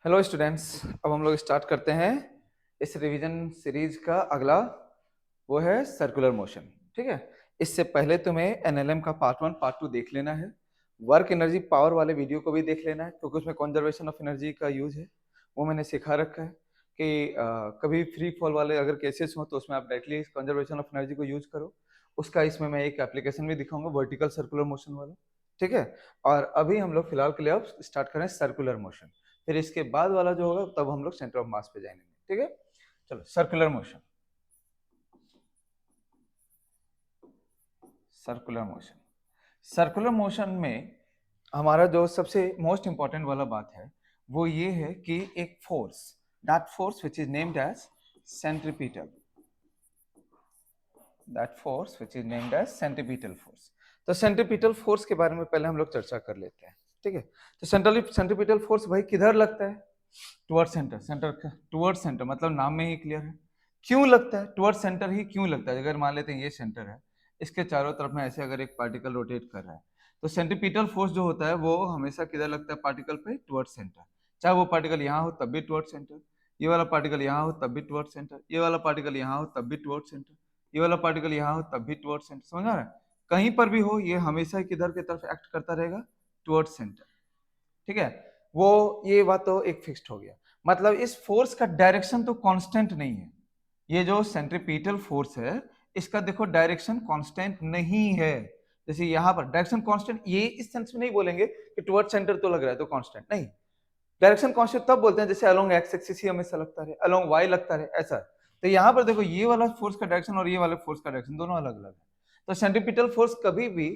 Hello students, अब हम लोग स्टार्ट करते हैं इस रिवीजन सीरीज का अगला। वो है सर्कुलर मोशन। ठीक है, इससे पहले तुम्हें एनएलएम का पार्ट 1 पार्ट 2 देख लेना है। वर्क एनर्जी पावर वाले वीडियो को भी देख लेना है, क्योंकि उसमें कंजर्वेशन ऑफ एनर्जी का यूज है। वो मैंने सिखा रखा है कि कभी फ्री फॉल वाले अगर केसेस हो तो उसमें आप डायरेक्टली कंजर्वेशन ऑफ एनर्जी को यूज करो। उसका इसमें मैं एक एप्लीकेशन भी दिखाऊंगा, वर्टिकल सर्कुलर मोशन वाला। ठीक है, और अभी हम लोग फिलहाल के लिए अब स्टार्ट करें सर्कुलर मोशन। फिर इसके बाद वाला जो होगा तब हम लोग सेंटर ऑफ मास पे जाएंगे। ठीक है, चलो circular motion. Circular motion, circular motion में हमारा जो सबसे मोस्ट इंपॉर्टेंट वाला बात है वो ये है कि एक force, that force which is named as centripetal, that force which is named as centripetal force. तो सेंट्रीपिटल फोर्स के बारे में पहले हम लोग चर्चा कर लेते हैं। ठीक है, तो सेंट्रीपिटल फोर्स भाई किधर लगता है? Toward centre. Centre toward centre मतलब नाम में ही क्लियर है। क्यों लगता है टुवर्ड सेंटर ही? क्यों लगता है? अगर मान लेते हैं ये सेंटर है, इसके चारों तरफ में ऐसे अगर एक पार्टिकल रोटेट कर रहा है तो सेंट्रीपिटल फोर्स जो होता है वो हमेशा किधर लगता है? पार्टिकल पे, टुवर्ड सेंटर। चाहे वो पार्टिकल यहाँ हो तब भी टुवर्ड सेंटर, ये वाला पार्टिकल यहाँ हो तब भी टुवर्ड सेंटर, ये वाला पार्टिकल यहाँ हो तब भी टुवर्ड सेंटर, ये वाला पार्टिकल यहाँ हो तब भी टुवर्ड सेंटर। समझ आ रहा है? कहीं पर भी हो ये हमेशा किधर की तरफ एक्ट करता रहेगा? Toward centre. ठीक है, वो ये बात तो एक फिक्स्ड हो गया। मतलब इस फोर्स का डायरेक्शन तो कांस्टेंट नहीं है। ये जो सेंट्रीपिटल फोर्स है इसका देखो डायरेक्शन कांस्टेंट नहीं है। जैसे यहाँ पर डायरेक्शन कांस्टेंट, ये इस सेंस में नहीं बोलेंगे कि टुवर्ड सेंटर तो लग रहा है तो कांस्टेंट नहीं। डायरेक्शन कांस्टेंट तब बोलते हैं जैसे अलोंग एक्स एक्सिस ही हमेशा लगता रहे, अलोंग वाई लगता रहे, ऐसा। तो यहाँ पर देखो ये वाला फोर्स का डायरेक्शन और ये वाले फोर्स का डायरेक्शन दोनों अलग अलग है। तो सेंट्रीपिटल फोर्स कभी भी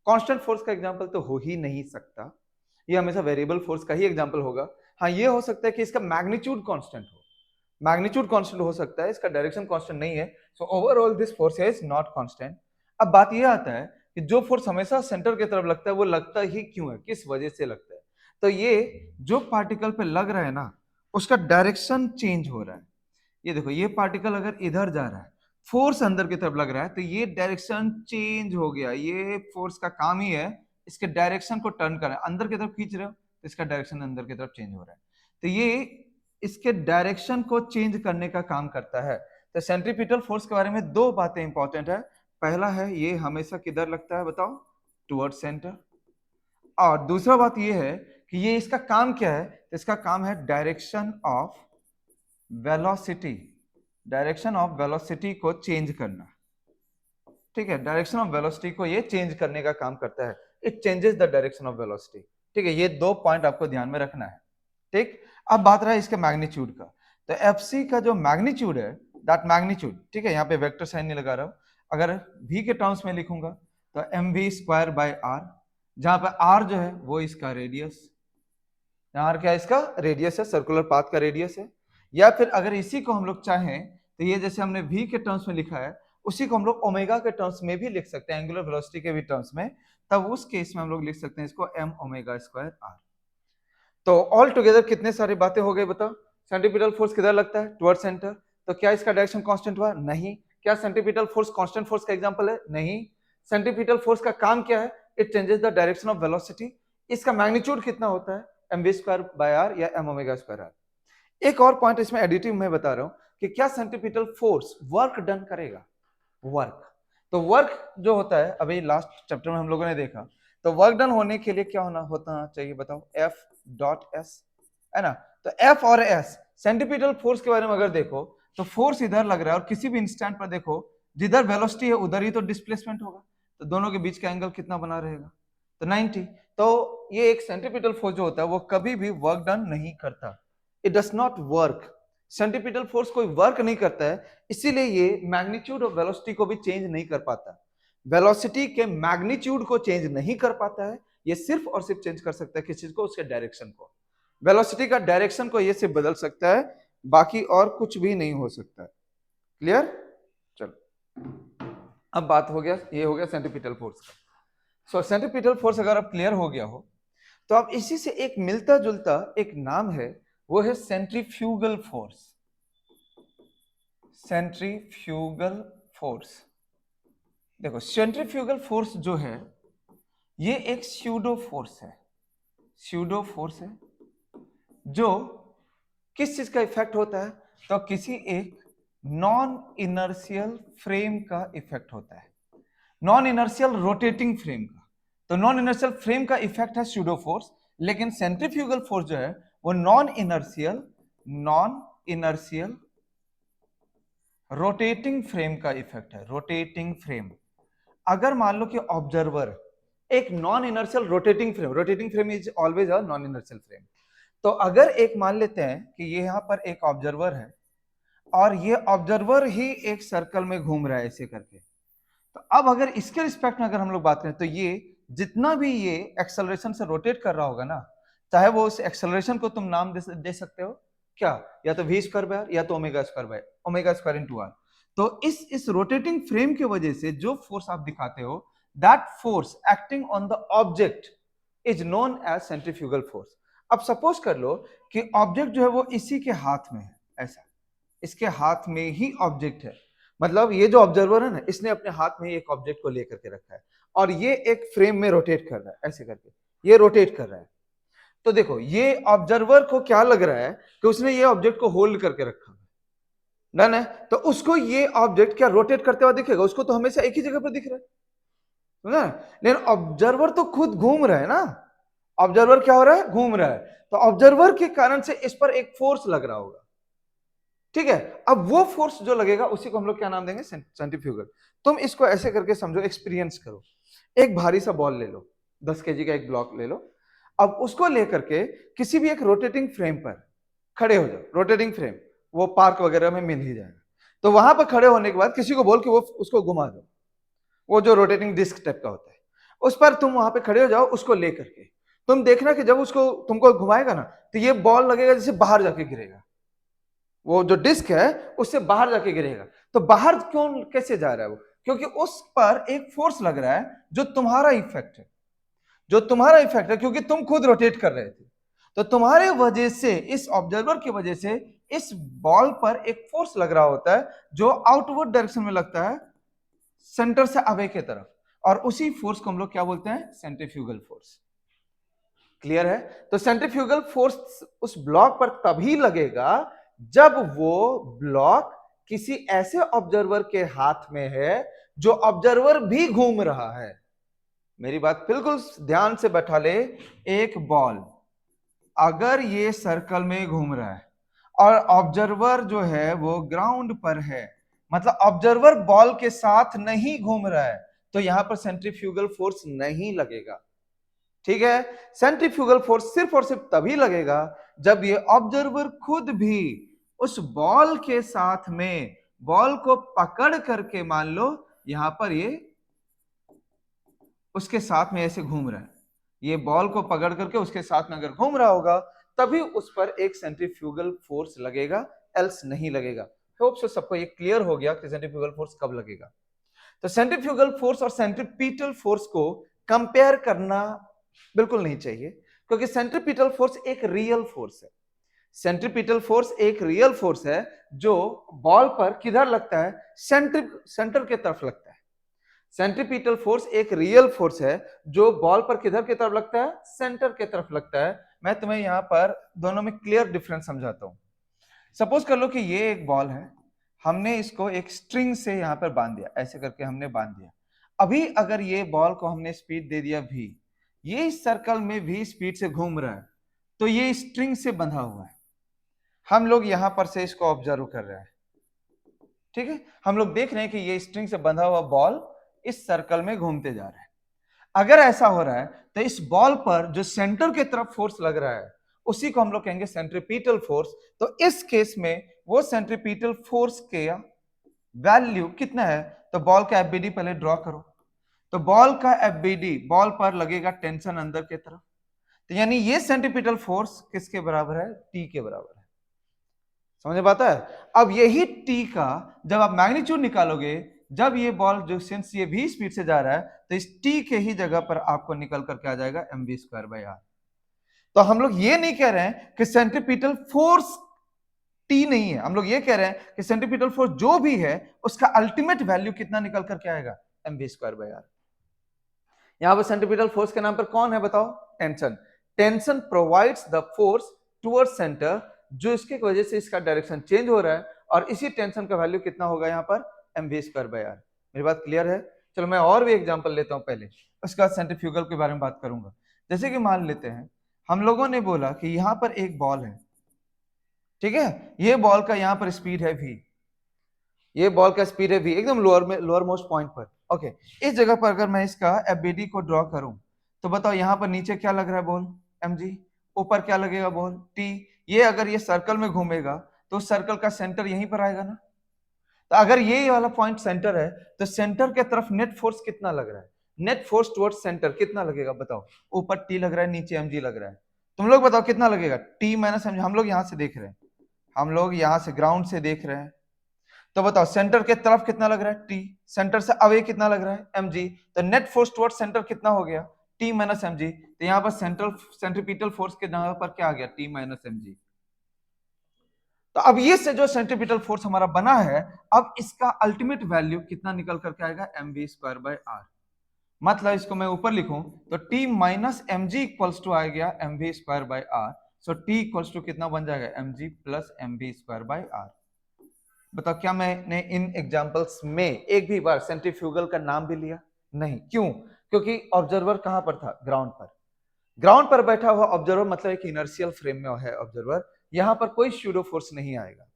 कांस्टेंट फोर्स का एग्जांपल तो हो ही नहीं सकता। ये हमेशा वेरिएबल फोर्स का ही एग्जांपल होगा। हाँ, ये हो सकता है कि इसका मैग्नीट्यूड कांस्टेंट हो, मैग्नीट्यूड कांस्टेंट हो सकता है, इसका डायरेक्शन कांस्टेंट नहीं है। So overall this force is not constant. अब बात ये आता है कि जो फोर्स हमेशा सेंटर की तरफ लगता है वो लगता ही क्यों है, किस वजह से लगता है? तो ये जो पार्टिकल पे लग रहा है ना उसका डायरेक्शन चेंज हो रहा है। ये देखो ये पार्टिकल अगर इधर जा रहा है, फोर्स अंदर की तरफ लग रहा है तो ये डायरेक्शन चेंज हो गया। ये फोर्स का काम ही है इसके डायरेक्शन को टर्न करना। अंदर की तरफ खींच रहे हो तो इसका डायरेक्शन अंदर की तरफ चेंज हो रहा है। तो ये इसके डायरेक्शन को चेंज करने का काम करता है। तो सेंट्रीपिटल फोर्स के बारे में दो बातें इंपॉर्टेंट है। पहला है ये हमेशा किधर लगता है बताओ? Toward centre. और दूसरा बात ये है कि ये इसका काम क्या है? तो इसका काम है direction of velocity, direction of velocity को चेंज करना। ठीक है, डायरेक्शन ऑफ वेलोसिटी को ये चेंज करने का काम करता है। It changes the direction of velocity. ठीक है, ये दो पॉइंट आपको ध्यान में रखना है। ठीक, अब बात रहा है इसके मैग्नीट्यूड का। तो एफ सी का जो मैग्नीट्यूड है, दैट मैग्नीट्यूड, ठीक है, यहाँ पे वेक्टर साइन नहीं लगा रहा हूं, अगर v के टर्म्स में लिखूंगा तो M V square by R, जहां पे आर जो है वो इसका रेडियस, यहाँ क्या इसका रेडियस है, सर्कुलर पाथ का रेडियस है। या फिर अगर इसी को हम लोग चाहें तो ये जैसे हमने v के टर्म्स में लिखा है उसी को हम लोग ओमेगा के टर्म्स में भी लिख सकते हैं, एंगुलर वेलोसिटी के भी टर्म्स में। तब उस केस में हम लोग लिख सकते हैं इसको m ओमेगा स्क्वायर आर। तो ऑल टुगेदर कितने सारी बातें हो गई बताओ? सेंट्रीपिटल फोर्स किधर लगता है? Toward centre. तो क्या इसका डायरेक्शन कांस्टेंट हुआ? नहीं। क्या सेंट्रीपिटल फोर्स कांस्टेंट फोर्स का एग्जांपल है? नहीं। सेंट्रीपिटल फोर्स का काम क्या है? It changes the direction of velocity. इसका मैग्नीट्यूड कितना होता है? M V square by R या एम ओमेगा स्क्वायर आर। एक और पॉइंट इसमें एडिटिव में बता रहा हूं कि क्या सेंट्रीपिटल फोर्स वर्क डन करेगा? वर्क, तो वर्क जो होता है अभी लास्ट चैप्टर में हम लोगों ने देखा, तो वर्क डन होने के लिए क्या होता चाहिए बताओ? एफ डॉट एस, है ना? तो एफ और एस, सेंट्रीपिटल फोर्स के बारे में अगर देखो तो फोर्स इधर लग रहा है और किसी भी इंस्टेंट पर देखो जिधर वेलोसिटी है उधर ही तो डिस्प्लेसमेंट होगा। तो दोनों के बीच का एंगल कितना बना रहेगा? तो 90। तो ये एक सेंट्रीपिटल फोर्स जो होता है वो कभी भी वर्क डन नहीं करता। It does not work. Centripetal force कोई वर्क नहीं करता है, इसीलिए ये मैग्नीट्यूड ऑफ वेलोसिटी को भी चेंज नहीं कर पाता। वेलोसिटी के मैग्नीट्यूड को चेंज नहीं कर पाता है, ये सिर्फ और सिर्फ चेंज कर सकता है किस चीज को? उसके डायरेक्शन को। वेलोसिटी का डायरेक्शन को ये सिर्फ बदल सकता है, बाकी और कुछ भी नहीं हो सकता है। क्लियर? चलो अब बात हो गया, ये हो गया सेंट्रीपिटल फोर्स का। सो सेंट्रीपिटल फोर्स अगर अब क्लियर हो गया हो तो अब इसी से एक मिलता जुलता एक नाम है, वो है सेंट्रीफ्यूगल फोर्स। Centrifugal force. देखो सेंट्रीफ्यूगल फोर्स जो है ये एक स्यूडो फोर्स है, स्यूडो फोर्स है जो किस चीज का इफेक्ट होता है? तो किसी एक नॉन इनर्शियल फ्रेम का इफेक्ट होता है, नॉन इनर्शियल रोटेटिंग फ्रेम का। तो नॉन इनर्शियल फ्रेम का इफेक्ट है स्यूडो फोर्स, लेकिन सेंट्रीफ्यूगल फोर्स जो है वो नॉन इनर्शियल रोटेटिंग फ्रेम का इफेक्ट है, रोटेटिंग फ्रेम। अगर मान लो कि ऑब्जर्वर एक non inertial rotating frame is always a non inertial frame. तो अगर एक मान लेते हैं कि ये यहां पर एक ऑब्जर्वर है और ये ऑब्जर्वर ही एक सर्कल में घूम रहा है ऐसे करके, तो अब अगर इसके रिस्पेक्ट में अगर हम लोग बात करें तो ये जितना भी ये एक्सेलरेशन से रोटेट कर रहा होगा ना, चाहे वो उस एक्सेलरेशन को तुम नाम दे सकते हो क्या, या तो वी स्क्वायर बाय आर या तो ओमेगा स्क्वायर इनटू आर। तो इस रोटेटिंग फ्रेम की वजह से जो फोर्स आप दिखाते हो, that force acting on the object is known as centrifugal force. अब सपोज कर लो कि ऑब्जेक्ट जो है वो इसी के हाथ में है, ऐसा इसके हाथ में ही ऑब्जेक्ट है, मतलब ये जो ऑब्जर्वर है ना, इसने अपने हाथ में ही एक ऑब्जेक्ट को लेकर के रखा है और ये एक फ्रेम में रोटेट कर रहा है, ऐसे करके ये रोटेट कर रहा है। तो देखो ये ऑब्जर्वर को क्या लग रहा है कि उसने ये ऑब्जेक्ट को होल्ड करके रखा है, डन है। तो उसको ये ऑब्जेक्ट क्या रोटेट करते हुए दिखेगा? उसको तो हमेशा एक ही जगह पर दिख रहा है ना, लेकिन ऑब्जर्वर तो खुद घूम रहा है ना। ऑब्जर्वर क्या हो रहा है? घूम रहा है। तो ऑब्जर्वर के कारण से इस पर एक फोर्स लग रहा होगा, ठीक है। अब वो फोर्स जो लगेगा उसी को हम लोग क्या नाम देंगे? सेंट्रीफ्यूगल। तुम इसको ऐसे करके समझो, एक्सपीरियंस करो। एक भारी सा बॉल ले लो, 10 केजी का एक ब्लॉक ले लो। अब उसको लेकर के किसी भी एक रोटेटिंग फ्रेम पर खड़े हो जाओ, रोटेटिंग फ्रेम वो पार्क वगैरह में मिल ही जाएगा। तो वहां पर खड़े होने के बाद किसी को बोल के वो उसको घुमा दो, वो जो रोटेटिंग डिस्क टाइप का होता है उस पर तुम वहां पे खड़े हो जाओ, उसको लेकर के तुम देखना कि जब उसको तुमको घुमाएगा ना, तो ये बॉल लगेगा जैसे बाहर जाके गिरेगा, वो जो डिस्क है उससे बाहर जाके गिरेगा। तो बाहर क्यों, कैसे जा रहा है वो? क्योंकि उस पर एक फोर्स लग रहा है जो तुम्हारा इफेक्ट है, क्योंकि तुम खुद रोटेट कर रहे थे। तो तुम्हारे वजह से, इस ऑब्जर्वर की वजह से इस बॉल पर एक फोर्स लग रहा होता है जो आउटवर्ड डायरेक्शन में लगता है, सेंटर से अवे के तरफ, और उसी फोर्स को हम लोग क्या बोलते हैं? Centrifugal force. क्लियर है? तो सेंट्रीफ्यूगल फोर्स उस ब्लॉक पर तभी लगेगा जब वो ब्लॉक किसी ऐसे ऑब्जर्वर के हाथ में है जो ऑब्जर्वर भी घूम रहा है। मेरी बात बिल्कुल ध्यान से बैठा ले। एक बॉल अगर ये सर्कल में घूम रहा है और ऑब्जर्वर जो है वो ग्राउंड पर है, मतलब ऑब्जर्वर बॉल के साथ नहीं घूम रहा है, तो यहां पर सेंट्रीफ्यूगल फोर्स नहीं लगेगा, ठीक है। सेंट्रीफ्यूगल फोर्स सिर्फ और सिर्फ तभी लगेगा जब ये ऑब्जर्वर खुद भी उस बॉल के साथ में बॉल को पकड़ करके, मान लो यहां पर ये उसके साथ में ऐसे घूम रहा है, ये बॉल को पकड़ करके उसके साथ में अगर घूम रहा होगा तभी उस पर एक सेंट्रीफ्यूगल फोर्स लगेगा, एल्स नहीं लगेगा। होप सो सबको ये क्लियर हो गया कि सेंट्रीफ्यूगल फोर्स कब लगेगा। तो सेंट्रीफ्यूगल फोर्स और सेंट्रीपिटल फोर्स को कंपेयर करना बिल्कुल नहीं चाहिए, क्योंकि सेंट्रीपिटल फोर्स एक रियल फोर्स है। सेंट्रीपिटल फोर्स एक रियल फोर्स है जो बॉल पर किधर लगता है? सेंटर के तरफ लगता है। सेंट्रीपिटल फोर्स एक रियल फोर्स है जो बॉल पर किधर की तरफ लगता है? सेंटर के तरफ लगता है। मैं तुम्हें यहां पर दोनों में क्लियर डिफरेंस समझाता हूं। सपोज कर लो कि ये एक बॉल है, हमने इसको एक स्ट्रिंग से यहां पर बांध दिया, ऐसे करके हमने बांध दिया। अभी अगर ये बॉल को हमने स्पीड दे दिया v, ये इस सर्कल में v स्पीड से घूम रहा है, तो ये स्ट्रिंग से बंधा हुआ है। हम लोग यहां पर से इसको ऑब्जर्व कर रहे हैं, ठीक है। हम लोग देख रहे हैं कि ये स्ट्रिंग से बंधा हुआ बॉल इस सर्कल में घूमते जा रहा है। अगर ऐसा हो रहा है तो इस बॉल पर जो सेंटर की तरफ फोर्स लग रहा है उसी को हम लोग कहेंगे सेंट्रीपिटल फोर्स। तो इस केस में वो सेंट्रीपिटल फोर्स के वैल्यू कितना है? तो बॉल का एफबीडी पहले ड्रॉ करो। तो बॉल का एफबीडी, बॉल पर लगेगा टेंशन अंदर की तरफ, तो यानी ये सेंट्रीपिटल फोर्स किसके बराबर है? टी के बराबर है। समझ में आता है? अब यही टी का जब आप मैग्नीट्यूड निकालोगे, जब ये बॉल जो सिंस ये भी स्पीड से जा रहा है, तो इस टी के ही जगह पर आपको निकल करके आ जाएगा mv स्क्वायर बाई आर। तो हम लोग ये नहीं कह रहे हैं कि सेंट्रीपिटल फोर्स टी नहीं है, हम लोग ये कह रहे हैं कि सेंट्रीपिटल फोर्स जो भी है उसका अल्टीमेट वैल्यू कितना निकल करके आएगा? mv square by R. यहां पर सेंट्रीपिटल फोर्स के नाम पर कौन है बताओ? Tension. Tension provides the force towards centre जो इसके वजह से इसका डायरेक्शन चेंज हो रहा है, और इसी टेंशन का वैल्यू कितना होगा यहाँ पर mv²/r। मेरी बात क्लियर है? चलो मैं और भी एग्जांपल लेता हूँ पहले, उसके बाद सेंट्रीफ्यूगल के बारे में बात करूंगा। जैसे कि मान लेते हैं हम लोगों ने बोला कि यहाँ पर एक बॉल है, ठीक है, ये बॉल का यहाँ पर स्पीड है v, ये बॉल का स्पीड है v एकदम लोअर मोस्ट पॉइंट पर। ओके, इस जगह पर अगर मैं इसका एफबीडी को ड्रॉ करूं तो बताओ यहाँ पर नीचे क्या लग रहा है बॉल mg, ऊपर क्या लगेगा बॉल t। ये अगर ये सर्कल में घूमेगा तो सर्कल का सेंटर यहीं पर आएगा ना। तो अगर ये वाला पॉइंट सेंटर है तो सेंटर के तरफ नेट फोर्स कितना लग रहा है, नेट फोर्स टुवर्ड्स सेंटर कितना लगेगा बताओ। ऊपर t लग रहा है, नीचे mg लग रहा है, तुम लोग बताओ कितना लगेगा, t माइनस mg। हम लोग यहाँ से देख रहे हैं, हम लोग यहाँ से ग्राउंड से देख रहे हैं, तो बताओ सेंटर के तरफ कितना लग रहा है t, सेंटर से अवे कितना लग रहा है mg, तो नेट फोर्स टुवर्ड्स सेंटर कितना हो गया t माइनस mg। तो यहाँ पर सेंट्रीपिटल फोर्स के जगह पर क्या आ गया t माइनस mg। तो अब ये से जो सेंट्रीपिटल फोर्स हमारा बना है, अब इसका अल्टीमेट वैल्यू कितना निकल करके आएगा mv²/r। मतलब इसको मैं ऊपर लिखूं तो t minus mg equals to आ गया mv²/r। So t equals to कितना बन जाएगा mg प्लस mv²/r। बताओ क्या मैंने इन एग्जांपल्स में एक भी बार सेंट्रीफ्यूगल का नाम भी लिया? नहीं। क्यों? क्योंकि ऑब्जर्वर कहां पर था, ग्राउंड पर। ग्राउंड पर बैठा हुआ ऑब्जर्वर मतलब एक इनर्शियल फ्रेम में है ऑब्जर्वर, यहां पर कोई स्यूडो फोर्स नहीं आएगा।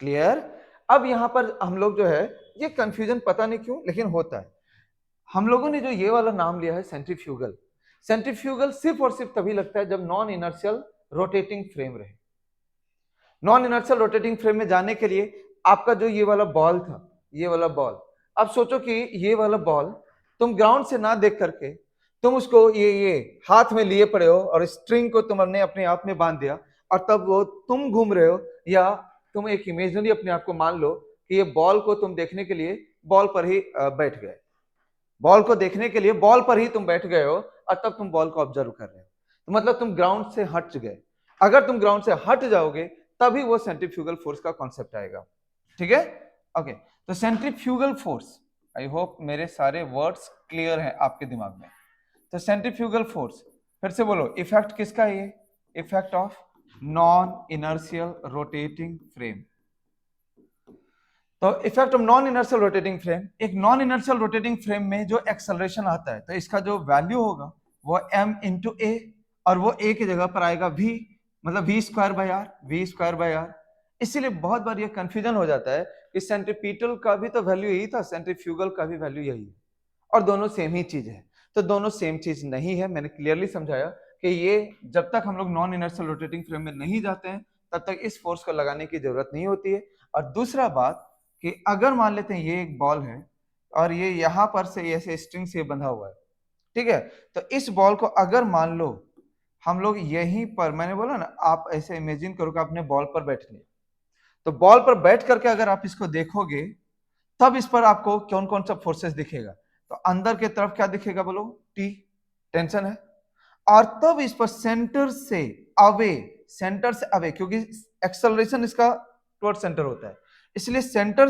क्लियर? अब यहां पर हम लोग जो है, ये कंफ्यूजन पता नहीं क्यों लेकिन होता है, हम लोगों ने जो ये वाला नाम लिया है सेंट्रीफ्यूगल, सेंट्रीफ्यूगल सिर्फ और सिर्फ तभी लगता है जब नॉन इनर्शियल रोटेटिंग फ्रेम रहे। नॉन इनर्शियल रोटेटिंग फ्रेम में जाने के लिए आपका जो ये वाला बॉल था, ये वाला बॉल, अब सोचो कि ये वाला बॉल तुम ग्राउंड से ना देख करके तुम उसको ये हाथ में लिए पड़े हो और स्ट्रिंग को तुमने अपने आप में बांध दिया, और तब वो तुम घूम रहे हो, या तुम एक इमेजिनरी अपने आप को मान लो कि ये बॉल को तुम देखने के लिए बॉल पर ही बैठ गए, बॉल को देखने के लिए बॉल पर ही तुम बैठ गए हो और तब तुम बॉल को ऑब्जर्व कर रहे हो, तो मतलब तुम ग्राउंड से हट गए। अगर तुम ग्राउंड से हट जाओगे तभी वो सेंट्रीफ्यूगल फोर्स का कॉन्सेप्ट आएगा। ठीक है? ओके, तो सेंट्रीफ्यूगल फोर्स, आई होप मेरे सारे वर्ड्स क्लियर हैं आपके दिमाग में। तो सेंट्रीफ्यूगल फोर्स, फिर से बोलो, इफेक्ट किसका है ये? Effect of non inertial rotating frame. तो effect of non inertial rotating frame, एक नॉन इनर्शियल रोटेटिंग फ्रेम में जो एक्सेलरेशन आता है तो इसका जो वैल्यू होगा वो m इंटू ए, और वो a की जगह पर आएगा v, मतलब v²/r। इसीलिए बहुत बार ये कंफ्यूजन हो जाता है कि सेंट्रीपिटल का भी तो वैल्यू यही था, सेंट्रीफ्यूगल का भी वैल्यू यही है, और दोनों सेम ही चीज है। तो दोनों सेम चीज नहीं है, मैंने क्लियरली समझाया कि ये जब तक हम लोग नॉन इनर्शियल रोटेटिंग फ्रेम में नहीं जाते हैं तब तक इस फोर्स को लगाने की जरूरत नहीं होती है। और दूसरा बात कि अगर मान लेते हैं ये एक बॉल है और ये यहां पर से ऐसे स्ट्रिंग से बंधा हुआ है, ठीक है, तो इस बॉल को अगर मान लो हम लोग यहीं पर, मैंने बोला ना, आप ऐसे इमेजिन करो कि आपने बॉल पर बैठ लिया, तो बॉल पर बैठ करके अगर आप इसको देखोगे तब इस पर आपको कौन कौन सा फोर्सेस दिखेगा, तो अंदर के तरफ क्या दिखेगा बोलो, टी, टेंशन है, और तब इस पर सेंटर से अवे, क्योंकि एक्सेलरेशन इसका टुवर्ड सेंटर होता है, इसलिए सेंटर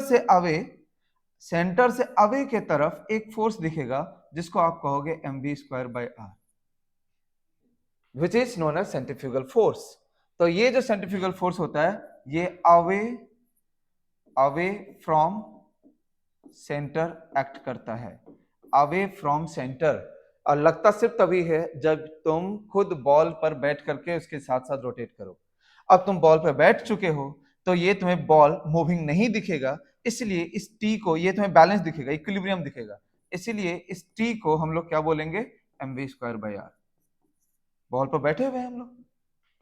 से अवे के तरफ एक फोर्स दिखेगा जिसको आप कहोगे mv²/r, which is known as centrifugal force. तो ये जो सेंट्रीफ्यूगल फोर्स होता है ये अवे फ्रॉम सेंटर एक्ट करता है, अवे फ्रॉम सेंटर, और लगता सिर्फ तभी है जब तुम खुद बॉल पर बैठ करके उसके साथ साथ रोटेट करो। अब तुम बॉल पर बैठ चुके हो तो ये तुम्हें बॉल मूविंग नहीं दिखेगा, इसलिए इस टी को, ये तुम्हें बैलेंस दिखेगा, इक्विलिब्रियम दिखेगा, इसीलिए इस टी को हम लोग क्या बोलेंगे, mv²/r। बॉल पर बैठे हुए हैं हम लोग,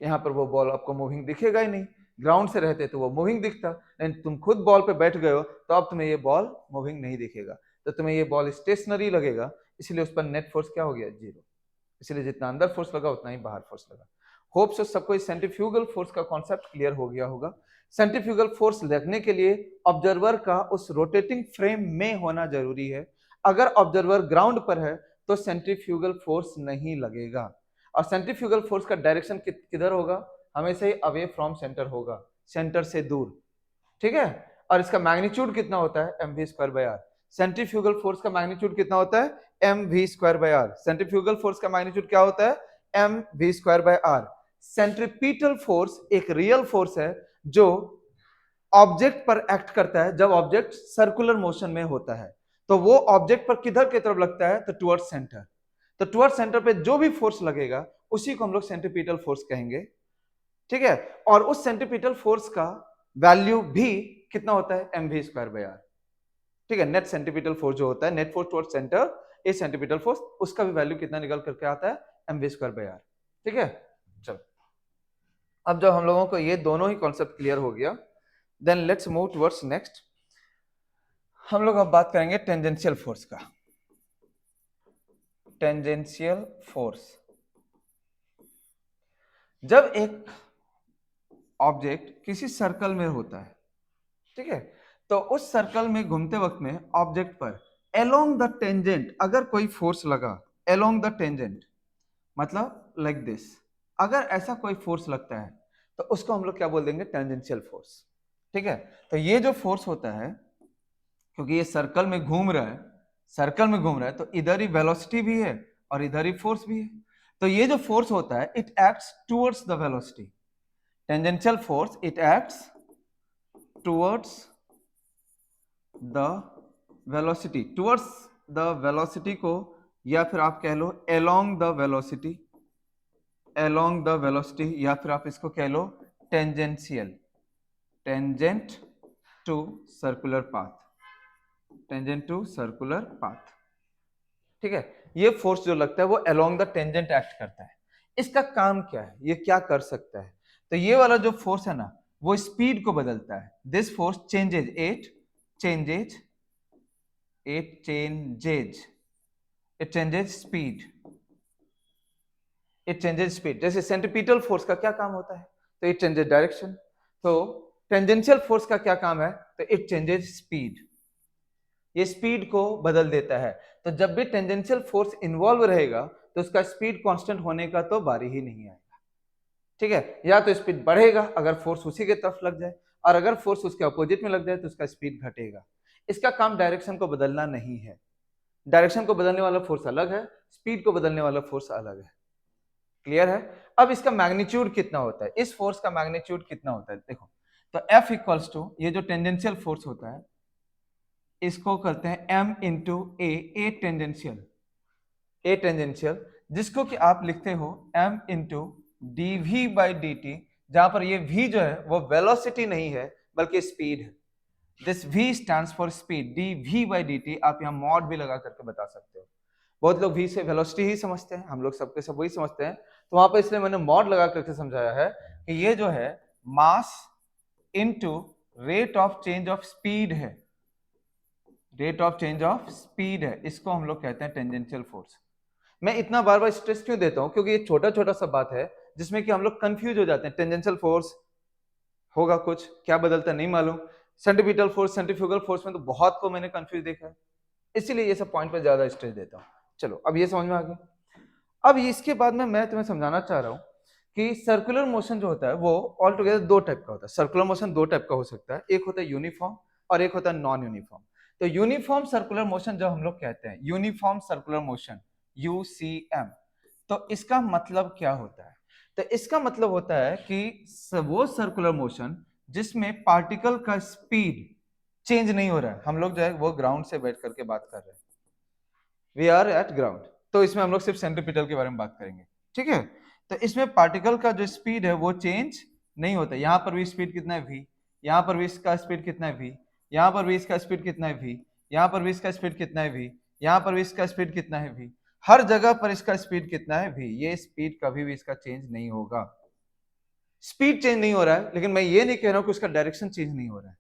यहाँ पर वो बॉल आपको मूविंग दिखेगा ही नहीं, ग्राउंड से रहते तो वो मूविंग दिखता, लेकिन तुम खुद बॉल पे बैठ गए हो तो अब तुम्हें ये बॉल मूविंग नहीं दिखेगा, तो तुम्हें ये बॉल स्टेशनरी लगेगा, इसलिए उस पर नेट फोर्स क्या हो गया, जीरो। इसलिए जितना अंदर फोर्स लगा उतना ही बाहर फोर्स लगा। होप सो सबको इस सेंट्रीफ्यूगल फोर्स का कॉन्सेप्ट क्लियर हो गया होगा। सेंट्रीफ्यूगल फोर्स लगने के लिए ऑब्जर्वर का उस रोटेटिंग फ्रेम में होना जरूरी है। अगर ऑब्जर्वर ग्राउंड पर है तो सेंट्रीफ्यूगल फोर्स नहीं लगेगा, और सेंट्रीफ्यूगल फोर्स का डायरेक्शन किधर होगा, हमेशा ही अवे फ्रॉम सेंटर होगा, सेंटर से दूर। ठीक है, और इसका मैग्नीट्यूड कितना होता है, mv²/r। सेंट्रीफ्यूगल फोर्स का मैग्नीट्यूड कितना होता है, mv²/r। सेंट्रीफ्यूगल फोर्स का मैग्नीट्यूड क्या होता है, mv²/r। सेंट्रीपिटल फोर्स एक रियल फोर्स है जो ऑब्जेक्ट पर एक्ट करता है जब ऑब्जेक्ट सर्कुलर मोशन में होता है। तो वो ऑब्जेक्ट पर किधर की तरफ लगता है? तो टुवर्ड सेंटर। तो टुवर्ड सेंटर पे जो भी फोर्स लगेगा उसी को हम लोग सेंट्रीपिटल फोर्स कहेंगे, ठीक है। और उस सेंट्रीपिटल फोर्स का वैल्यू भी कितना होता है? mv²/r, ठीक है। नेट सेंट्रीपिटल फोर्स जो होता है, नेट फोर्स टुवर्ड सेंटर, ए सेंट्रीपिटल फोर्स, उसका भी वैल्यू कितना निकल करके आता है? mv²/r, ठीक है। चलो, अब जब हम लोगों को ये दोनों ही कॉन्सेप्ट क्लियर हो गया, then let's move towards next. हम लोग अब बात करेंगे टेंजेंशियल फोर्स का। टेंजेंशियल फोर्स, जब एक ऑब्जेक्ट किसी सर्कल में होता है, ठीक है, तो उस सर्कल में घूमते वक्त में ऑब्जेक्ट पर अलोंग द टेंजेंट अगर कोई फोर्स लगा, अलोंग द टेंजेंट मतलब लाइक दिस, अगर ऐसा कोई फोर्स लगता है तो उसको हम लोग क्या बोल देंगे? टेंजेंशियल फोर्स, ठीक है। तो ये जो फोर्स होता है, क्योंकि ये सर्कल में घूम रहा है, सर्कल में घूम रहा है, तो इधर ही वेलोसिटी भी है और इधर ही फोर्स भी है। तो ये जो फोर्स होता है, it acts towards the velocity. Tangential force it acts towards the velocity, towards the velocity को, या फिर आप कह लो along the velocity, along the velocity, या फिर आप इसको कह लो tangential, tangent to circular path, tangent to circular path, ठीक है। ये फोर्स जो लगता है वो अलोंग द टेंजेंट एक्ट करता है। इसका काम क्या है? ये क्या कर सकता है? तो ये वाला जो फोर्स है ना, वो स्पीड को बदलता है। This force changes it changes speed, it changes speed. जैसे सेंट्रीपिटल फोर्स का क्या काम होता है? तो इट चेंजेज डायरेक्शन। तो टेंजेंशियल फोर्स का क्या काम है? तो इट चेंजेज स्पीड, ये स्पीड को बदल देता है। तो जब भी टेंजेंशियल फोर्स इन्वॉल्व रहेगा तो उसका स्पीड कांस्टेंट होने का तो बारी ही नहीं आएगा, ठीक है। या तो स्पीड बढ़ेगा अगर फोर्स उसी के तरफ लग जाए, और अगर फोर्स उसके अपोजिट में लग जाए तो उसका स्पीड घटेगा। इसका काम डायरेक्शन को बदलना नहीं है। डायरेक्शन को बदलने वाला फोर्स अलग है, स्पीड को बदलने वाला फोर्स अलग है। क्लियर है? अब इसका मैग्नीट्यूड कितना होता है? इस फोर्स का मैग्नीट्यूड कितना होता है? देखो, तो F इक्वल्स टू, ये जो टेंजेंशियल फोर्स होता है इसको करते हैं m इंटू ए टेंजेंशियल, ए टेंजेंशियल, जिसको कि आप लिखते हो m इंटू dv/dt, जहां पर ये v जो है वो वेलोसिटी नहीं है बल्कि स्पीड है। This v stands for speed, dv/dt आप यहाँ मॉड भी लगा करके बता सकते हो। बहुत लोग v से वेलोसिटी ही समझते हैं, हम लोग सबके सब वही समझते हैं, तो वहां पर इसलिए मैंने मॉड लगा करके समझाया है कि ये जो है mass into rate of change of speed है, rate of change of speed है, इसको हम लोग कहते हैं टेंजेंशियल फोर्स। मैं इतना बार बार स्ट्रेस क्यों देता हूं? क्योंकि ये छोटा छोटा सा बात है जिसमें कि हम लोग कंफ्यूज हो जाते हैं। टेंजेंशियल फोर्स होगा कुछ, क्या बदलता है नहीं मालूम। सेंट्रीपिटल फोर्स, सेंट्रीफ्यूगल फोर्स में तो बहुत को मैंने कंफ्यूज देखा है, इसीलिए ये सब पॉइंट पर ज्यादा स्ट्रेस देता हूं। चलो, अब ये समझ में आ गया। अब इसके बाद में मैं तुम्हें समझाना चाह रहा हूं कि सर्कुलर मोशन जो होता है वो ऑल टुगेदर दो टाइप का होता है। सर्कुलर मोशन दो टाइप का हो सकता है, एक होता है यूनिफॉर्म और एक होता है नॉन यूनिफॉर्म। तो यूनिफॉर्म सर्कुलर मोशन जब हम लोग कहते हैं, यूनिफॉर्म सर्कुलर मोशन यूसीएम, तो इसका मतलब क्या होता है? तो इसका मतलब होता है कि वो सर्कुलर मोशन जिसमें पार्टिकल का स्पीड चेंज नहीं हो रहा है। हम लोग जो है वो ग्राउंड से बैठ करके बात कर रहे हैं, वी आर एट ग्राउंड, तो इसमें हम लोग सिर्फ सेंट्रीपिटल के बारे में बात करेंगे, ठीक है। तो इसमें पार्टिकल का जो स्पीड है वो चेंज नहीं होता। यहाँ पर भी स्पीड कितना है v, यहाँ पर भी इसका स्पीड कितना है v, यहाँ पर भी इसका स्पीड कितना है v, यहाँ पर भी इसका स्पीड कितना है v, यहाँ पर भी इसका स्पीड कितना है v, हर जगह पर इसका स्पीड कितना है v। ये स्पीड कभी भी इसका चेंज नहीं होगा। स्पीड चेंज नहीं हो रहा है, लेकिन मैं ये नहीं कह रहा हूं कि उसका डायरेक्शन चेंज नहीं हो रहा है।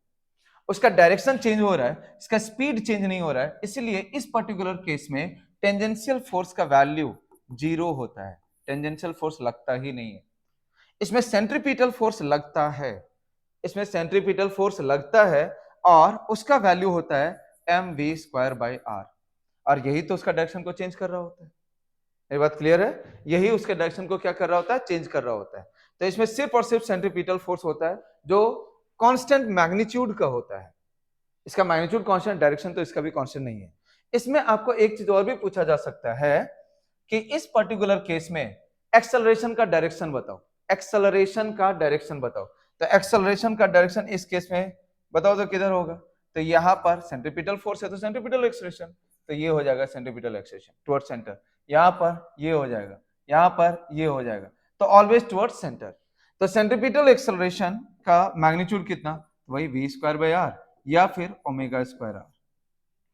उसका डायरेक्शन चेंज हो रहा है, इसका स्पीड चेंज नहीं हो रहा है। इसलिए इस पर्टिकुलर केस में टेंजेंशियल फोर्स का वैल्यू 0 होता है। टेंजेंशियल फोर्स लगता ही नहीं है। इसमें सेंट्रीपिटल फोर्स लगता है, इसमें सेंट्रीपिटल फोर्स लगता है और उसका वैल्यू होता है mv²/r, और यही तो उसका डायरेक्शन को चेंज कर रहा होता है। ये बात क्लियर है? यही उसके डायरेक्शन को क्या कर रहा होता है? चेंज कर रहा होता है। तो इसमें सिर्फ और सिर्फ सेंट्रीपिटल फोर्स होता है जो कांस्टेंट मैग्नीट्यूड का होता है। इसका मैग्नीट्यूड कांस्टेंट, डायरेक्शन तो इसका भी कांस्टेंट नहीं है। इसमें आपको एक चीज और भी पूछा जा सकता है कि इस पर्टिकुलर केस में एक्सेलरेशन का डायरेक्शन बताओ। एक्सेलरेशन का डायरेक्शन बताओ। तो एक्सेलरेशन का डायरेक्शन इस केस में बताओ तो किधर होगा? तो यहाँ पर सेंट्रीपिटल फोर्स है तो सेंट्रीपिटल एक्सेलरेशन, तो ये हो जाएगा सेंट्रीपिटल एक्सेलरेशन टुवर्ड सेंटर। यहाँ पर ये हो जाएगा, यहाँ पर ये हो जाएगा, तो ऑलवेज टुवर्ड सेंटर। तो सेंट्रीपिटल एक्सेलरेशन का मैग्नीट्यूड कितना? वही v स्क्वायर बाय r या फिर ओमेगा स्क्वायर r।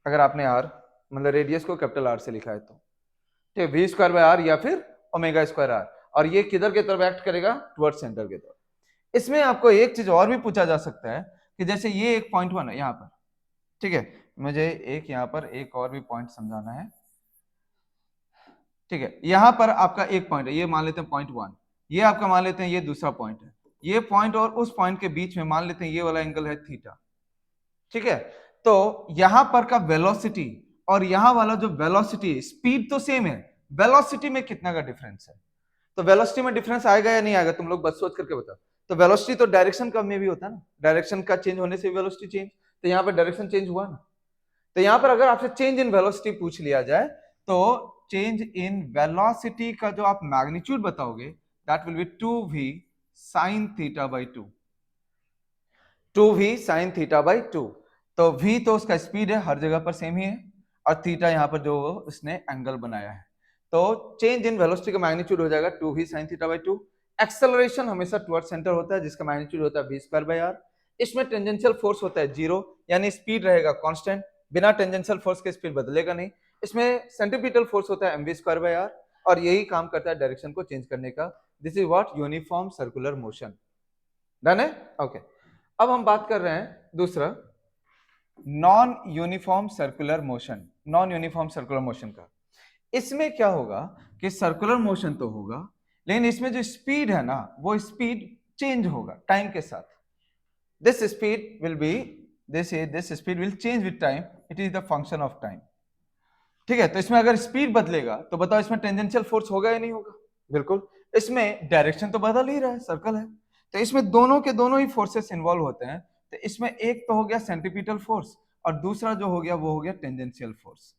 अगर आपने r मतलब रेडियस को कैपिटल R से लिखा है तो ठीक है, v स्क्वायर बाय r या फिर ओमेगा स्क्वायर r, और ये किधर की तरफ एक्ट करेगा? टुवर्ड सेंटर की तरफ। इसमें आपको एक चीज और भी पूछा जा सकता है कि जैसे ये एक पॉइंट 1 है यहाँ पर, ठीक है, मुझे एक यहाँ पर एक और भी पॉइंट समझाना है, ठीक है, यहाँ पर आपका एक पॉइंट है, ये मान लेते हैं पॉइंट 1, ये आपका मान लेते हैं ये दूसरा पॉइंट है, ये पॉइंट और उस पॉइंट के बीच में मान लेते हैं ये वाला एंगल है थीटा, ठीक है। तो यहां पर का वेलोसिटी और यहां वाला जो वेलोसिटी, स्पीड तो सेम है, वेलोसिटी में कितना का डिफरेंस है? तो वेलोसिटी में डिफरेंस आएगा या नहीं आएगा? तुम लोग बस सोच करके बताओ। तो वेलोसिटी तो डायरेक्शन का में भी होता है ना, डायरेक्शन का चेंज होने से वेलोसिटी चेंज, तो यहाँ पर डायरेक्शन चेंज हुआ ना। तो यहाँ पर अगर आपसे चेंज इन वेलोसिटी पूछ लिया जाए तो चेंज इन वेलोसिटी का जो आप मैग्नीट्यूड बताओगे that will B 2v sin theta by 2, 2v sin theta by 2। तो v तो उसका स्पीड है, हर जगह पर सेम ही है, और थीटा यहाँ पर जो उसने एंगल बनाया है, तो चेंज इन वेलोसिटी का मैग्नीट्यूड हो जाएगा 2v sin theta by 2। Acceleration हमेशा टुवर्ड सेंटर होता है जिसका मैग्नीट्यूड होता है v स्क्वायर बाई r। इसमें टेंजेंशियल फोर्स होता है 0, यानी स्पीड रहेगा कांस्टेंट, बिना टेंजेंशियल फोर्स के स्पीड बदलेगा नहीं। इसमें सेंट्रीपिटल फोर्स होता है mv स्क्वायर बाई r, और यही काम करता है डायरेक्शन को चेंज करने का। This is what uniform circular motion. Done है? ओके। अब हम बात कर रहे हैं दूसरा non uniform circular motion. Non uniform circular motion का इसमें क्या होगा कि सर्कुलर मोशन तो होगा, लेकिन इसमें जो स्पीड है ना वो स्पीड चेंज होगा टाइम के साथ। This speed will be this speed will change with time, it is the function of time, ठीक है। तो इसमें अगर स्पीड बदलेगा तो बताओ इसमें टेंजेंशियल फोर्स होगा या नहीं होगा? बिल्कुल। इसमें डायरेक्शन तो बदल ही रहा है, सर्कल है, तो इसमें दोनों के दोनों ही फोर्सेस इन्वॉल्व होते हैं। तो इसमें एक तो हो गया सेंट्रीपिटल फोर्स और दूसरा जो हो गया वो हो गया टेंजेंशियल फोर्स।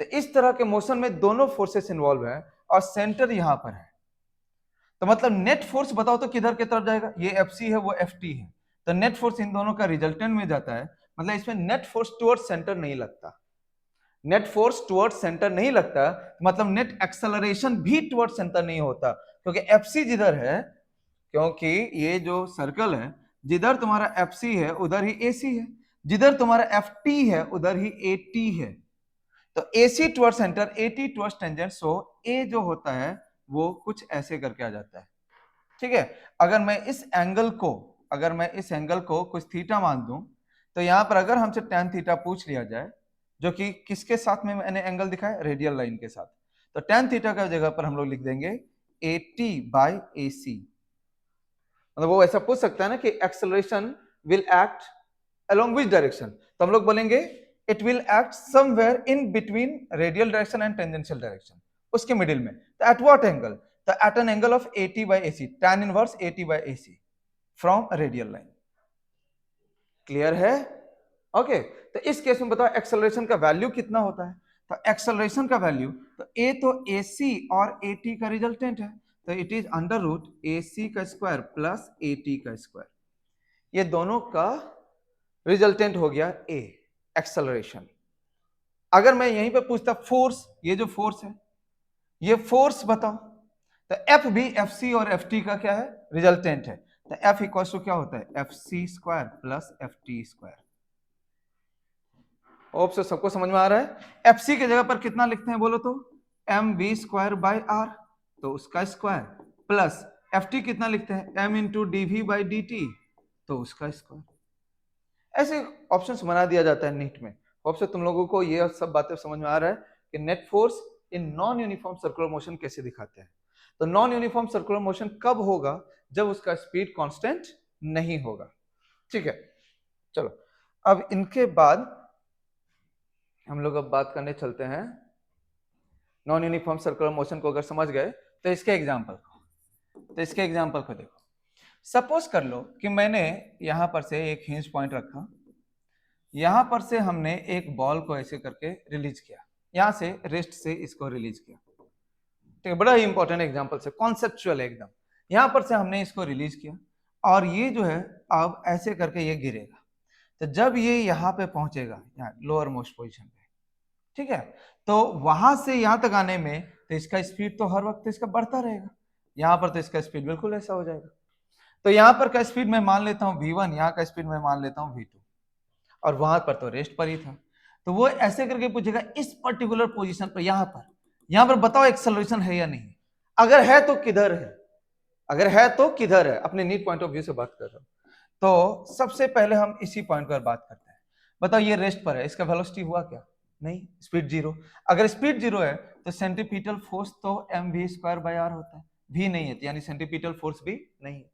तो इस तरह के मोशन में दोनों फोर्सेस इन्वॉल्व है और सेंटर यहां पर है, तो मतलब नेट फोर्स बताओ तो किधर की तरफ जाएगा? ये एफसी है वो एफटी है, तो नेट फोर्स इन दोनों का रिजल्टेंट में जाता है, मतलब इसमें नेट फोर्स टुवर्ड्स सेंटर नहीं लगता, नेट फोर्स टुवर्ड्स सेंटर नहीं लगता, मतलब नेट एक्सेलरेशन भी टुवर्ड्स सेंटर नहीं होता, क्योंकि एफसी जिधर है, क्योंकि ये जो सर्कल है जिधर तुम्हारा एफसी है उधर ही एसी है, जिधर तुम्हारा एफटी है उधर ही एटी है, तो AC towards centre, AT towards tangent, so A जो होता है वो कुछ ऐसे करके आ जाता है, ठीक है। अगर मैं इस एंगल को कुछ थीटा मान दूं, तो यहां पर अगर हमसे tan थीटा पूछ लिया जाए, जो कि किसके साथ में मैंने एंगल दिखाया? रेडियल लाइन के साथ, तो tan थीटा का जगह पर हम लोग लिख देंगे AT बाई AC। मतलब वो ऐसा पूछ सकता है ना कि acceleration will act along which direction, तो हम लोग बोलेंगे it will act somewhere in between radial direction and tangential direction, उसके मिडिल में। तो एट व्हाट एंगल? तो at an angle of AT by AC, tan inverse AT by AC from radial line. Clear है? Okay. तो इस case में बताओ acceleration का वैल्यू कितना होता है? तो एक्सेलरेशन का वैल्यू, तो A तो AC और AT का रिजल्टेंट है, तो it is under root AC का स्क्वायर प्लस AT का स्क्वायर, ये दोनों का रिजल्टेंट हो गया A एक्सेलरेशन। अगर मैं यहीं पे पूछता फोर्स, ये जो फोर्स है ये फोर्स बताओ, तो F भी FC और FT का क्या है? रिजल्टेंट है, तो F इक्वल टू क्या होता है? FC square plus FT square. Hope से सबको समझ में आ रहा है? FC की जगह पर कितना लिखते हैं बोलो तो? MV स्क्वायर बाई R, तो उसका स्क्वायर, प्लस FT कितना लिखते हैं? M into DV by DT, तो उसका स्क्वायर। ऐसे ऑप्शंस बना दिया जाता है नीट में। होप से तुम लोगों को ये सब बातें समझ में आ रहा है कि net force in non uniform circular motion कैसे दिखाते हैं। तो नॉन यूनिफॉर्म सर्कुलर मोशन कब होगा? जब उसका स्पीड कांस्टेंट नहीं होगा, ठीक है। चलो अब इनके बाद हम लोग अब बात करने चलते हैं नॉन यूनिफॉर्म सर्कुलर मोशन को। अगर समझ गए तो इसके एग्जाम्पल को देखो। सपोज कर लो कि मैंने यहां पर से एक हिंज पॉइंट रखा, यहां पर से हमने एक बॉल को ऐसे करके रिलीज किया, यहां से रेस्ट से इसको रिलीज किया, ठीक है। बड़ा ही इंपॉर्टेंट एग्जांपल से, कॉन्सेप्चुअल एकदम। यहाँ पर से हमने इसको रिलीज किया और ये जो है अब ऐसे करके ये गिरेगा। तो जब ये यहाँ पे पहुंचेगा, यहाँ लोअर मोस्ट पोजिशन पे, ठीक है, तो वहां से यहां तक आने में तो इसका स्पीड तो हर वक्त इसका बढ़ता रहेगा। यहाँ पर तो इसका स्पीड बिल्कुल ऐसा हो जाएगा। तो यहाँ पर का स्पीड मैं मान लेता हूँ v1, यहाँ का स्पीड मैं मान लेता हूँ v2, और वहां पर तो रेस्ट पर ही था। तो वो ऐसे करके पूछेगा इस पर्टिकुलर पोजीशन पर, यहाँ पर बताओ एक्सेलरेशन है या नहीं, अगर है तो किधर है, अगर है तो किधर है, अपने नीड पॉइंट ऑफ व्यू से बात कर रहा हूं। तो सबसे पहले हम इसी पॉइंट पर बात करते हैं। बताओ ये रेस्ट पर है, इसका वेलोसिटी हुआ क्या, नहीं, स्पीड जीरो। अगर स्पीड जीरो है तो सेंट्रीपिटल फोर्स तो mv²/r होता है, भी नहीं है यानी सेंट्रीपिटल फोर्स भी नहीं है।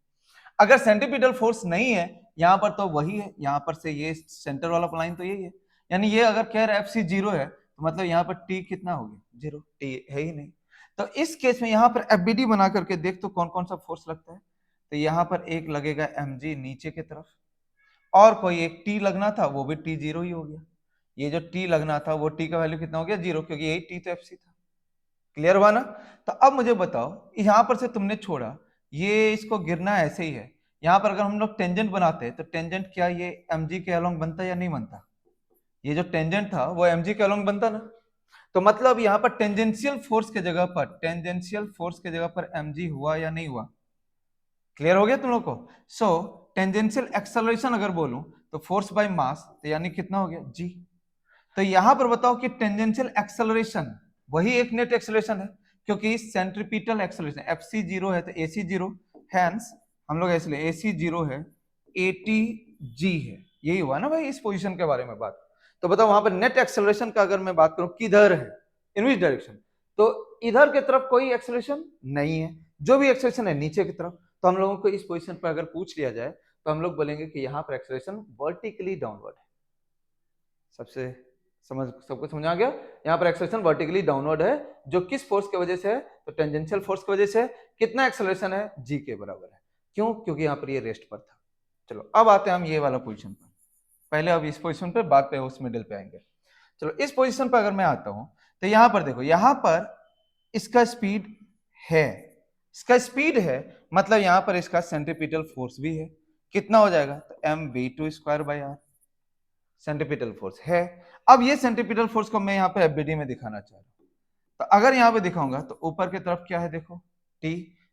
अगर सेंट्रीपिटल फोर्स नहीं है यहाँ पर तो वही है, यहाँ पर से ये सेंटर वाला लाइन तो यही है, यानी ये अगर कह रहा है FC जीरो है तो मतलब यहाँ पर T कितना हो गया, जीरो, T है ही नहीं। तो इस केस में यहाँ पर FBD बना करके देख तो कौन कौन सा फोर्स लगता है। तो यहाँ पर एक लगेगा mg नीचे की तरफ, और कोई एक T लगना था, वो भी T जीरो ही हो गया। ये जो T लगना था वो T का वैल्यू कितना हो गया, जीरो, क्योंकि यही T तो FC था। क्लियर हुआ ना। तो अब मुझे बताओ यहाँ पर से तुमने छोड़ा, ये इसको गिरना ऐसे ही है। यहाँ पर अगर हम लोग टेंजेंट बनाते हैं तो टेंजेंट क्या ये mg के अलोंग बनता या नहीं बनता, ये जो टेंजेंट था वो mg के अलोंग बनता ना। तो मतलब यहाँ पर टेंजेंशियल फोर्स के जगह पर, टेंजेंशियल फोर्स के जगह पर mg हुआ या नहीं हुआ, क्लियर हो गया तुम लोग को। सो टेंजेंशियल एक्सेलरेशन अगर बोलूं तो फोर्स बाय मास, तो यानी कितना हो गया g। तो यहां पर बताओ कि टेंजेंशियल एक्सेलरेशन वही एक नेट एक्सेलरेशन है, क्योंकि सेंट्रीपिटल एक्सेलरेशन FC जीरो है तो AC जीरो, हैंस हम लोग ऐसे AC जीरो है, ATG है, यही हुआ ना भाई इस पोजीशन के बारे में बात। तो बताओ वहां पर नेट एक्सेलरेशन का अगर मैं बात करूं किधर है, इन विच डायरेक्शन, तो इधर की तरफ कोई एक्सेलरेशन नहीं है, जो भी एक्सेलरेशन है नीचे की तरफ। तो हम लोगों को इस पोजीशन पर अगर पूछ लिया जाए तो हम लोग बोलेंगे कि यहाँ पर एक्सेलरेशन वर्टिकली डाउनवर्ड है। सबसे सबको समझ आ गया, यहाँ पर एक्सेलरेशन वर्टिकली डाउनवर्ड है, जो किस फोर्स की वजह से है, तो टेंजेंशियल फोर्स की वजह से। कितना एक्सेलरेशन है, g के बराबर है, क्यों, क्योंकि यहाँ पर ये रेस्ट पर था। चलो अब आते हैं हम ये वाला पोजीशन पर, पहले अब इस पोजीशन पर, बाद पे उस मिडिल पे आएंगे। चलो इस पोजीशन पर अगर मैं आता हूं तो यहाँ पर देखो, यहाँ पर इसका स्पीड है, इसका स्पीड है, मतलब यहाँ पर इसका सेंट्रीपिटल फोर्स भी है, कितना हो जाएगा, तो mv²/r सेंट्रीपिटल फोर्स है। अब ये सेंट्रीपिटल फोर्स को मैं यहाँ पे FBD में दिखाना चाह रहा हूँ। तो अगर यहाँ पे दिखाऊंगा तो ऊपर की तरफ क्या है देखो T,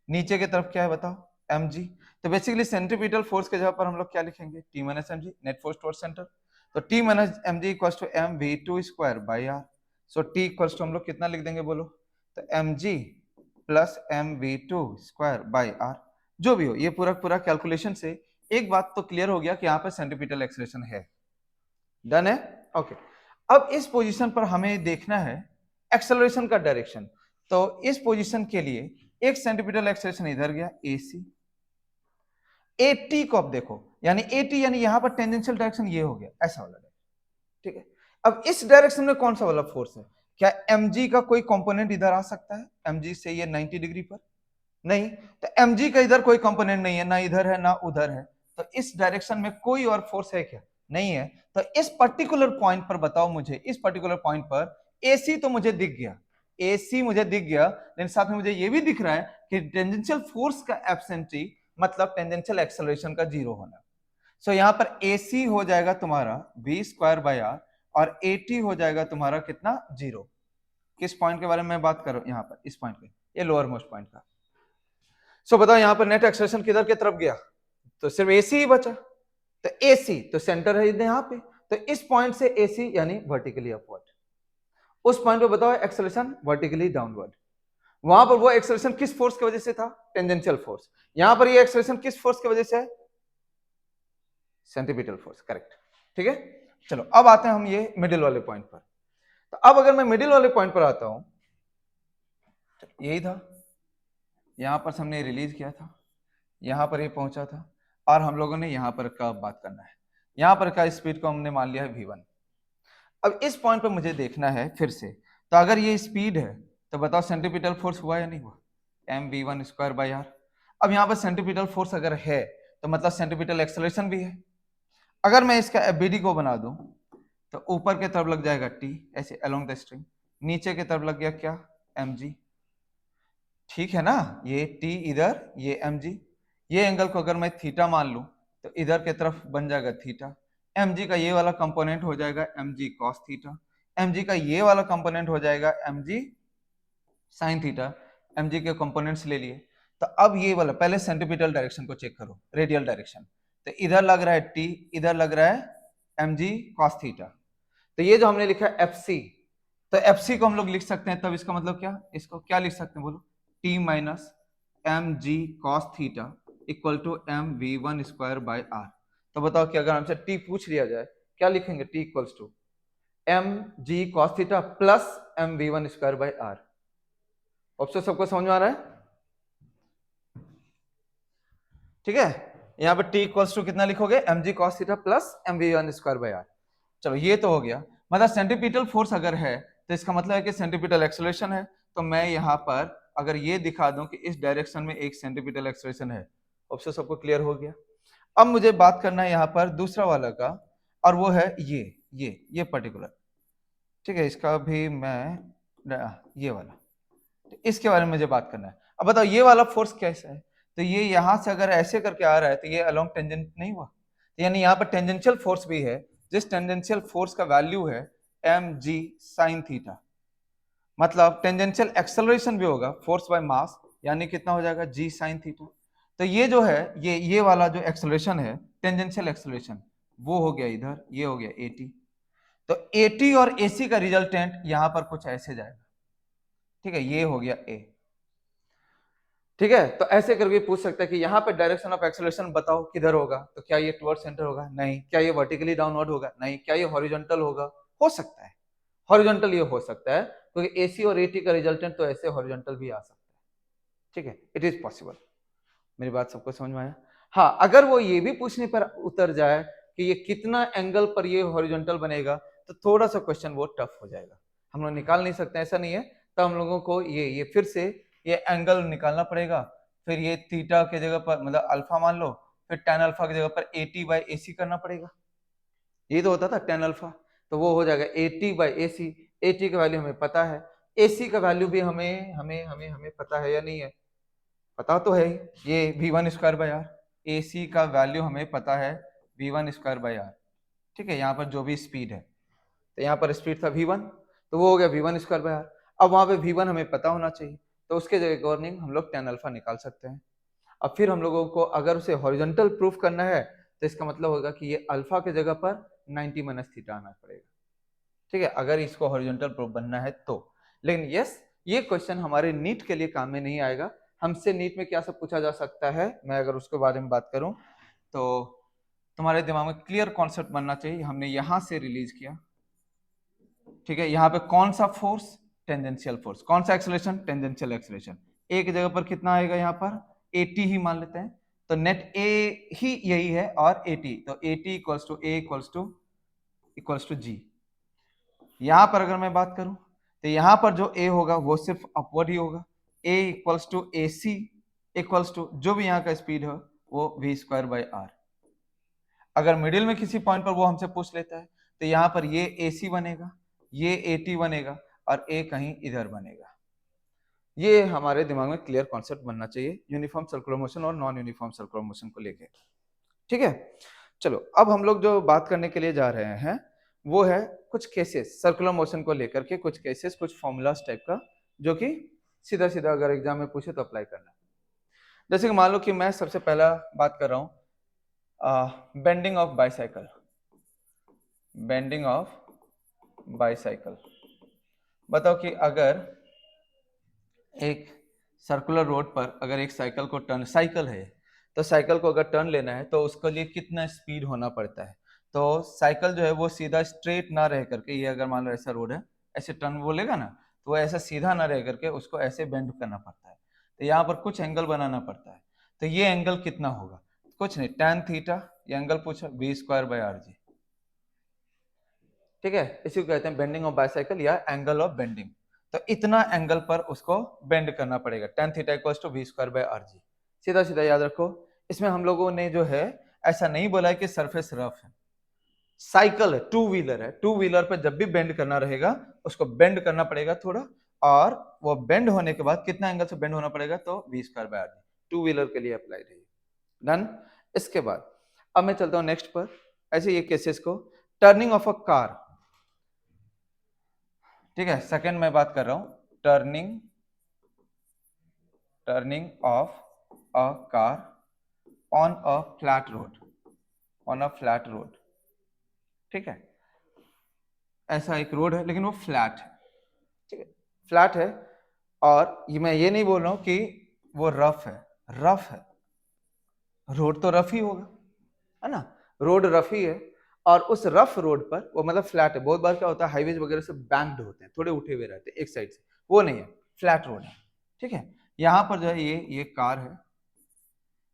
नीचे की तरफ क्या है बताओ mg। तो बेसिकली सेंट्रीपिटल फोर्स के जगह पर हम लोग क्या लिखेंगे, T - mg, net force towards centre. तो T - mg equals to mv²/r। So T equals to हम लोग कितना लिख देंगे बोलो, तो mg प्लस mv²/r। जो भी हो, ये पूरा पूरा कैलकुलेशन से एक बात तो क्लियर हो गया कि यहाँ पर सेंट्रीपिटल एक्सेलरेशन है। डन है, ओके। अब इस पोजीशन पर हमें देखना है एक्सेलरेशन का डायरेक्शन। तो इस पोजीशन के लिए एक सेंटीमीटर एक्सेलरेशन इधर गया AC, AT को अब देखो, यानी AT यानी यहां पर टेंजेंशियल डायरेक्शन ये हो गया, ऐसा वाला डायरेक्शन, ठीक है। अब इस डायरेक्शन में कौन सा वाला फोर्स है, क्या mg का कोई कंपोनेंट इधर आ सकता है, mg से ये 90 डिग्री पर, नहीं। तो mg का इधर कोई कंपोनेंट नहीं है, ना इधर है ना उधर है, तो इस डायरेक्शन में कोई और फोर्स है क्या, नहीं है। तो इस पर्टिकुलर पॉइंट पर बताओ मुझे, इस पर्टिकुलर पॉइंट पर AC तो मुझे दिख गया, AC मुझे दिख गया, लेकिन साथ में मुझे ये भी दिख रहा है कि टेंजेंशियल फोर्स का एब्सेंटी मतलब टेंजेंशियल एक्सेलरेशन का जीरो होना। सो यहाँ पर AC हो जाएगा तुम्हारा v²/r और AT हो जाएगा तुम्हारा कितना, जीरो। किस पॉइंट के बारे में बात करो, यहाँ पर इस पॉइंट पे, ये लोअर मोस्ट पॉइंट का। सो बताओ यहाँ पर नेट एक्सेलरेशन किधर की तरफ गया, तो सिर्फ AC ही बचा। तो AC तो सेंटर है यहाँ पे, तो इस पॉइंट से AC यानी वर्टिकली अपवर्ड, उस पॉइंट पे बताओ एक्सेलरेशन वर्टिकली डाउनवर्ड। वहां पर वो एक्सेलरेशन किस फोर्स की वजह से था, टेंजेंशियल फोर्स। यहां पर ये एक्सेलरेशन किस फोर्स की वजह से है, सेंट्रीपिटल फोर्स, करेक्ट, ठीक है। चलो अब आते हैं हम ये मिडिल वाले पॉइंट पर। तो अब अगर मैं मिडिल वाले पॉइंट पर आता हूं, यही था, यहां पर हमने रिलीज किया था, यहां पर ये पहुंचा था, और हम लोगों ने यहां पर का बात करना है, यहां पर का स्पीड को हमने मान लिया है v1। अब इस पॉइंट पर मुझे देखना है फिर से, तो अगर ये स्पीड है तो बताओ सेंट्रीपिटल फोर्स हुआ या नहीं हुआ, mv1²/r। अब यहाँ पर सेंट्रीपिटल फोर्स अगर है तो मतलब सेंट्रीपिटल एक्सेलरेशन भी है। अगर मैं इसका FBD को बना दूं तो ऊपर की तरफ लग जाएगा T ऐसे अलोंग द स्ट्रिंग, नीचे की तरफ लग गया क्या, mg, ठीक है ना, ये t इधर, ये mg, ये एंगल को अगर मैं थीटा मान लूं तो इधर की तरफ बन जाएगा थीटा, mg का ये वाला कंपोनेंट हो जाएगा mg cos थीटा, mg का ये वाला कंपोनेंट हो जाएगा mg sin थीटा, mg के कंपोनेंट्स ले लिए। तो अब ये वाला पहले सेंटीपिटल डायरेक्शन को चेक करो, रेडियल डायरेक्शन, तो इधर लग रहा है t, इधर लग रहा है mg cos थीटा। तो ये जो हमने लिखा है fc, तो fc को हम लोग लिख सकते हैं, तब इसका मतलब क्या, इसको क्या लिख सकते हैं बोलो, t minus M G cos theta equal to M V one square by R. तो बताओ कि अगर हमसे t पूछ लिया जाए क्या लिखेंगे, t equals to M G cos theta plus M V one square by R. Option सबको समझ में आ रहा है? ठीक है, यहाँ पे t इक्वल्स टू कितना लिखोगे, M G cos theta plus M V one square by R. चलो ये तो हो गया, मतलब सेंटीपिटल फोर्स अगर है तो इसका मतलब है कि सेंटीपिटल एक्सेलरेशन है। तो मैं यहाँ पर अगर ये दिखा दूं कि इस डायरेक्शन में एक सेंटीपिटल एक्सेलरेशन है, ऑप्शन सबको क्लियर हो गया। अब मुझे बात करना है यहाँ पर दूसरा वाला का, और वो है ये पर्टिकुलर, ठीक है, इसका भी मैं ये वाला, तो इसके बारे में मुझे बात करना है। अब बताओ ये वाला फोर्स कैसा है, तो ये यहां से अगर ऐसे करके आ रहा है तो ये अलोंग टेंजेंट नहीं हुआ, यानी यहाँ पर टेंजेंशियल फोर्स भी है, जिस टेंजेंशियल फोर्स का वैल्यू है एम जी साइन थीटा, मतलब टेंजेंशियल एक्सेलरेशन भी होगा फोर्स बाय मास, यानी कितना हो जाएगा जी साइन थीटा। तो ये जो है ये वाला जो एक्सेलरेशन है टेंजेंशियल एक्सेलरेशन, वो हो गया इधर, ये हो गया एटी। तो एटी और एसी का रिजल्टेंट यहां पर कुछ ऐसे जाएगा, ठीक है, ये हो गया ए। ठीक है, तो ऐसे करके पूछ सकता है कि यहाँ पे डायरेक्शन ऑफ एक्सेलरेशन बताओ किधर होगा, तो क्या ये टुवर्ड सेंटर होगा, नहीं, क्या ये वर्टिकली डाउनवर्ड होगा, नहीं, क्या ये हॉरिजॉन्टल होगा, हो सकता है हॉरिजॉन्टल ये हो सकता है, क्योंकि एसी और एटी का रिजल्टेंट तो ऐसे हॉरिजॉन्टल भी आ सकता है। ठीक है, इट इज पॉसिबल। मेरी बात सबको समझ में आया? हाँ, अगर वो ये भी पूछने पर उतर जाए कि ये कितना एंगल पर ये हॉरिजॉन्टल बनेगा, तो थोड़ा सा क्वेश्चन वो टफ हो जाएगा, हम लोग निकाल नहीं सकते, ऐसा नहीं है। तो हम लोगों को ये फिर से ये एंगल निकालना पड़ेगा, फिर ये थीटा की जगह पर मतलब अल्फा मान लो, फिर tan अल्फा की जगह पर एटी बाई एसी करना पड़ेगा, ये तो होता था tan अल्फा, तो वो हो जाएगा एटी बाई एसी। एटी का वैल्यू हमें पता है, एसी का वैल्यू भी हमें हमें हमें हमें पता है या नहीं है, पता तो है ही, ये v one square by r, a c का वैल्यू हमें पता है v one square by r. ठीक है, यहाँ पर जो भी स्पीड है, तो यहाँ पर स्पीड था वी वन, तो वो हो गया V one square by R. अब वहां पे वी वन हमें पता होना चाहिए, तो उसके जगह अकॉर्डिंग हम लोग tan अल्फा निकाल सकते हैं। अब फिर हम लोगों को अगर उसे हॉरिजॉन्टल प्रूफ करना है, तो इसका मतलब होगा कि ये अल्फा की जगह पर 90 माइनस थीटा आना पड़ेगा। ठीक है, अगर इसको हॉरिजॉन्टल प्रूफ बनना है तो। लेकिन यस, ये क्वेश्चन हमारे नीट के लिए काम में नहीं आएगा। हमसे नीट में क्या सब पूछा जा सकता है, मैं अगर उसके बारे में बात करूं तो तुम्हारे दिमाग में क्लियर कॉन्सेप्ट बनना चाहिए, हमने यहां से रिलीज किया, ठीक है, यहाँ पे कौन सा फोर्स, टेंजेंशियल फोर्स, कौन सा एक्सेलरेशन, टेंजेंशियल एक्सेलरेशन, ए की जगह पर कितना आएगा, यहाँ पर एटी ही मान लेते हैं, तो नेट ए ही यही है और एटी, तो a t equals to a equals to g. यहां पर अगर मैं बात करूं तो यहां पर जो ए होगा वो सिर्फ अपवर्ड ही होगा, a equals to a c equals to जो भी यहाँ का स्पीड है वो वी स्क्वायर बाई आर। अगर मिडिल में किसी पॉइंट पर वो हमसे पूछ लेता है तो यहाँ पर ये ए सी बनेगा, ये ए टी बनेगा और ए कहीं इधर बनेगा। ये हमारे दिमाग में क्लियर कॉन्सेप्ट बनना चाहिए यूनिफॉर्म सर्कुलर मोशन और नॉन यूनिफॉर्म सर्कुलर मोशन को लेके। ठीक है, चलो अब हम लोग जो बात करने के लिए जा रहे हैं वो है कुछ केसेस सर्कुलर मोशन को लेकर के, कुछ केसेस, कुछ फॉर्मूलाज टाइप का, जो कि सीधा सीधा अगर एग्जाम में पूछे तो अप्लाई करना। जैसे कि मान लो कि मैं सबसे पहला बात कर रहा हूं bending of bicycle, bending of bicycle. बताओ कि अगर एक सर्कुलर रोड पर अगर एक साइकिल को टर्न, साइकिल है तो साइकिल को अगर टर्न लेना है तो उसके लिए कितना स्पीड होना पड़ता है। तो साइकिल जो है वो सीधा स्ट्रेट ना रह करके, ये अगर मान लो ऐसा रोड है, ऐसे टर्न बोलेगा ना, तो वो ऐसा सीधा ना रह करके उसको ऐसे बेंड करना पड़ता है, तो यहाँ पर कुछ एंगल बनाना पड़ता है। तो ये एंगल कितना होगा, कुछ नहीं, tan थीटा, ये एंगल पूछा V square by R G. ठीक है, इसी को कहते हैं बेंडिंग ऑफ बाइसाइकिल या एंगल ऑफ बेंडिंग। तो इतना एंगल पर उसको बेंड करना पड़ेगा, tan theta equals to V square by R G. सीधा सीधा याद रखो, इसमें हम लोगों ने जो है ऐसा नहीं बोला है कि सरफेस रफ है, साइकिल है, टू व्हीलर है, टू व्हीलर पर जब भी बेंड करना रहेगा उसको बेंड करना पड़ेगा थोड़ा, और वो बेंड होने के बाद कितना एंगल से बेंड होना पड़ेगा, तो v²/r, टू व्हीलर के लिए अप्लाइड है। डन। इसके बाद अब मैं चलता हूं नेक्स्ट पर। ऐसे ये केसेस को टर्निंग ऑफ अ कार, ठीक है, सेकंड मैं बात कर रहा हूं, turning of a car on a flat road, on a flat road, ठीक है। ऐसा एक रोड है लेकिन वो फ्लैट है, ठीक है, फ्लैट है। और मैं ये नहीं बोल रहा हूं कि वो रफ है, रफ है, रोड तो रफ ही होगा, है ना, रोड रफ ही है। और उस रफ रोड पर वो मतलब फ्लैट है। बहुत बार क्या होता है, हाईवेज वगैरह से बैंक्ड होते हैं, थोड़े उठे हुए रहते हैं एक साइड से, वो नहीं है, फ्लैट रोड है, ठीक है। यहाँ पर जो है ये कार है,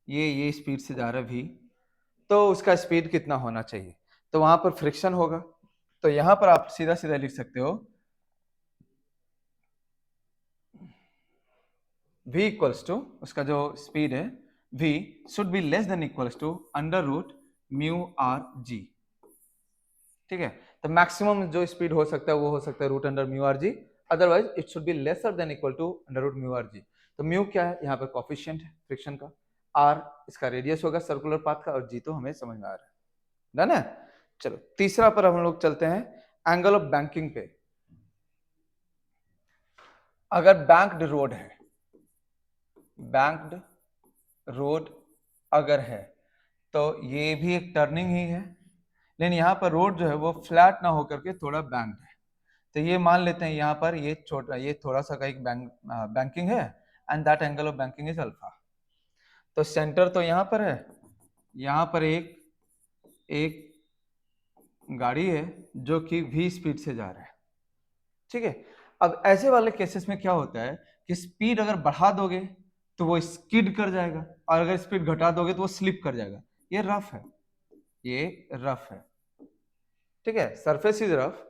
ये स्पीड से जा रहा है भी, तो उसका स्पीड कितना होना चाहिए, तो वहां पर फ्रिक्शन होगा। तो यहां पर आप सीधा सीधा लिख सकते हो v इक्वल्स टू, उसका जो स्पीड है v should be less than equals to under root mu R G, ठीक है। तो मैक्सिमम जो स्पीड हो सकता है वो हो सकता है root under mu R G, otherwise it should be lesser than equal to under root mu R G. तो म्यू क्या है, यहाँ पर कोफिशिएंट है फ्रिक्शन का, आर इसका रेडियस होगा सर्कुलर पाथ का, और जी तो हमें समझ में आ रहा है। डन है। चलो तीसरा पर हम लोग चलते हैं, एंगल ऑफ बैंकिंग पे। अगर बैंक्ड रोड है, बैंक्ड रोड अगर है, तो ये भी एक टर्निंग ही है, लेकिन यहाँ पर रोड जो है वो फ्लैट ना होकर के थोड़ा बैंक्ड है। तो ये मान लेते हैं यहाँ पर ये छोटा, ये थोड़ा सा का एक बैंकिंग है, and that angle of banking is alpha. तो सेंटर तो यहाँ पर है, यहाँ पर एक गाड़ी है जो कि v स्पीड से जा रहा है, ठीक है। अब ऐसे वाले केसेस में क्या होता है कि स्पीड अगर बढ़ा दोगे तो वो स्किड कर जाएगा, और अगर स्पीड घटा दोगे तो वो स्लिप कर जाएगा। ये रफ है, ये रफ है, ठीक है, सरफेस इज रफ।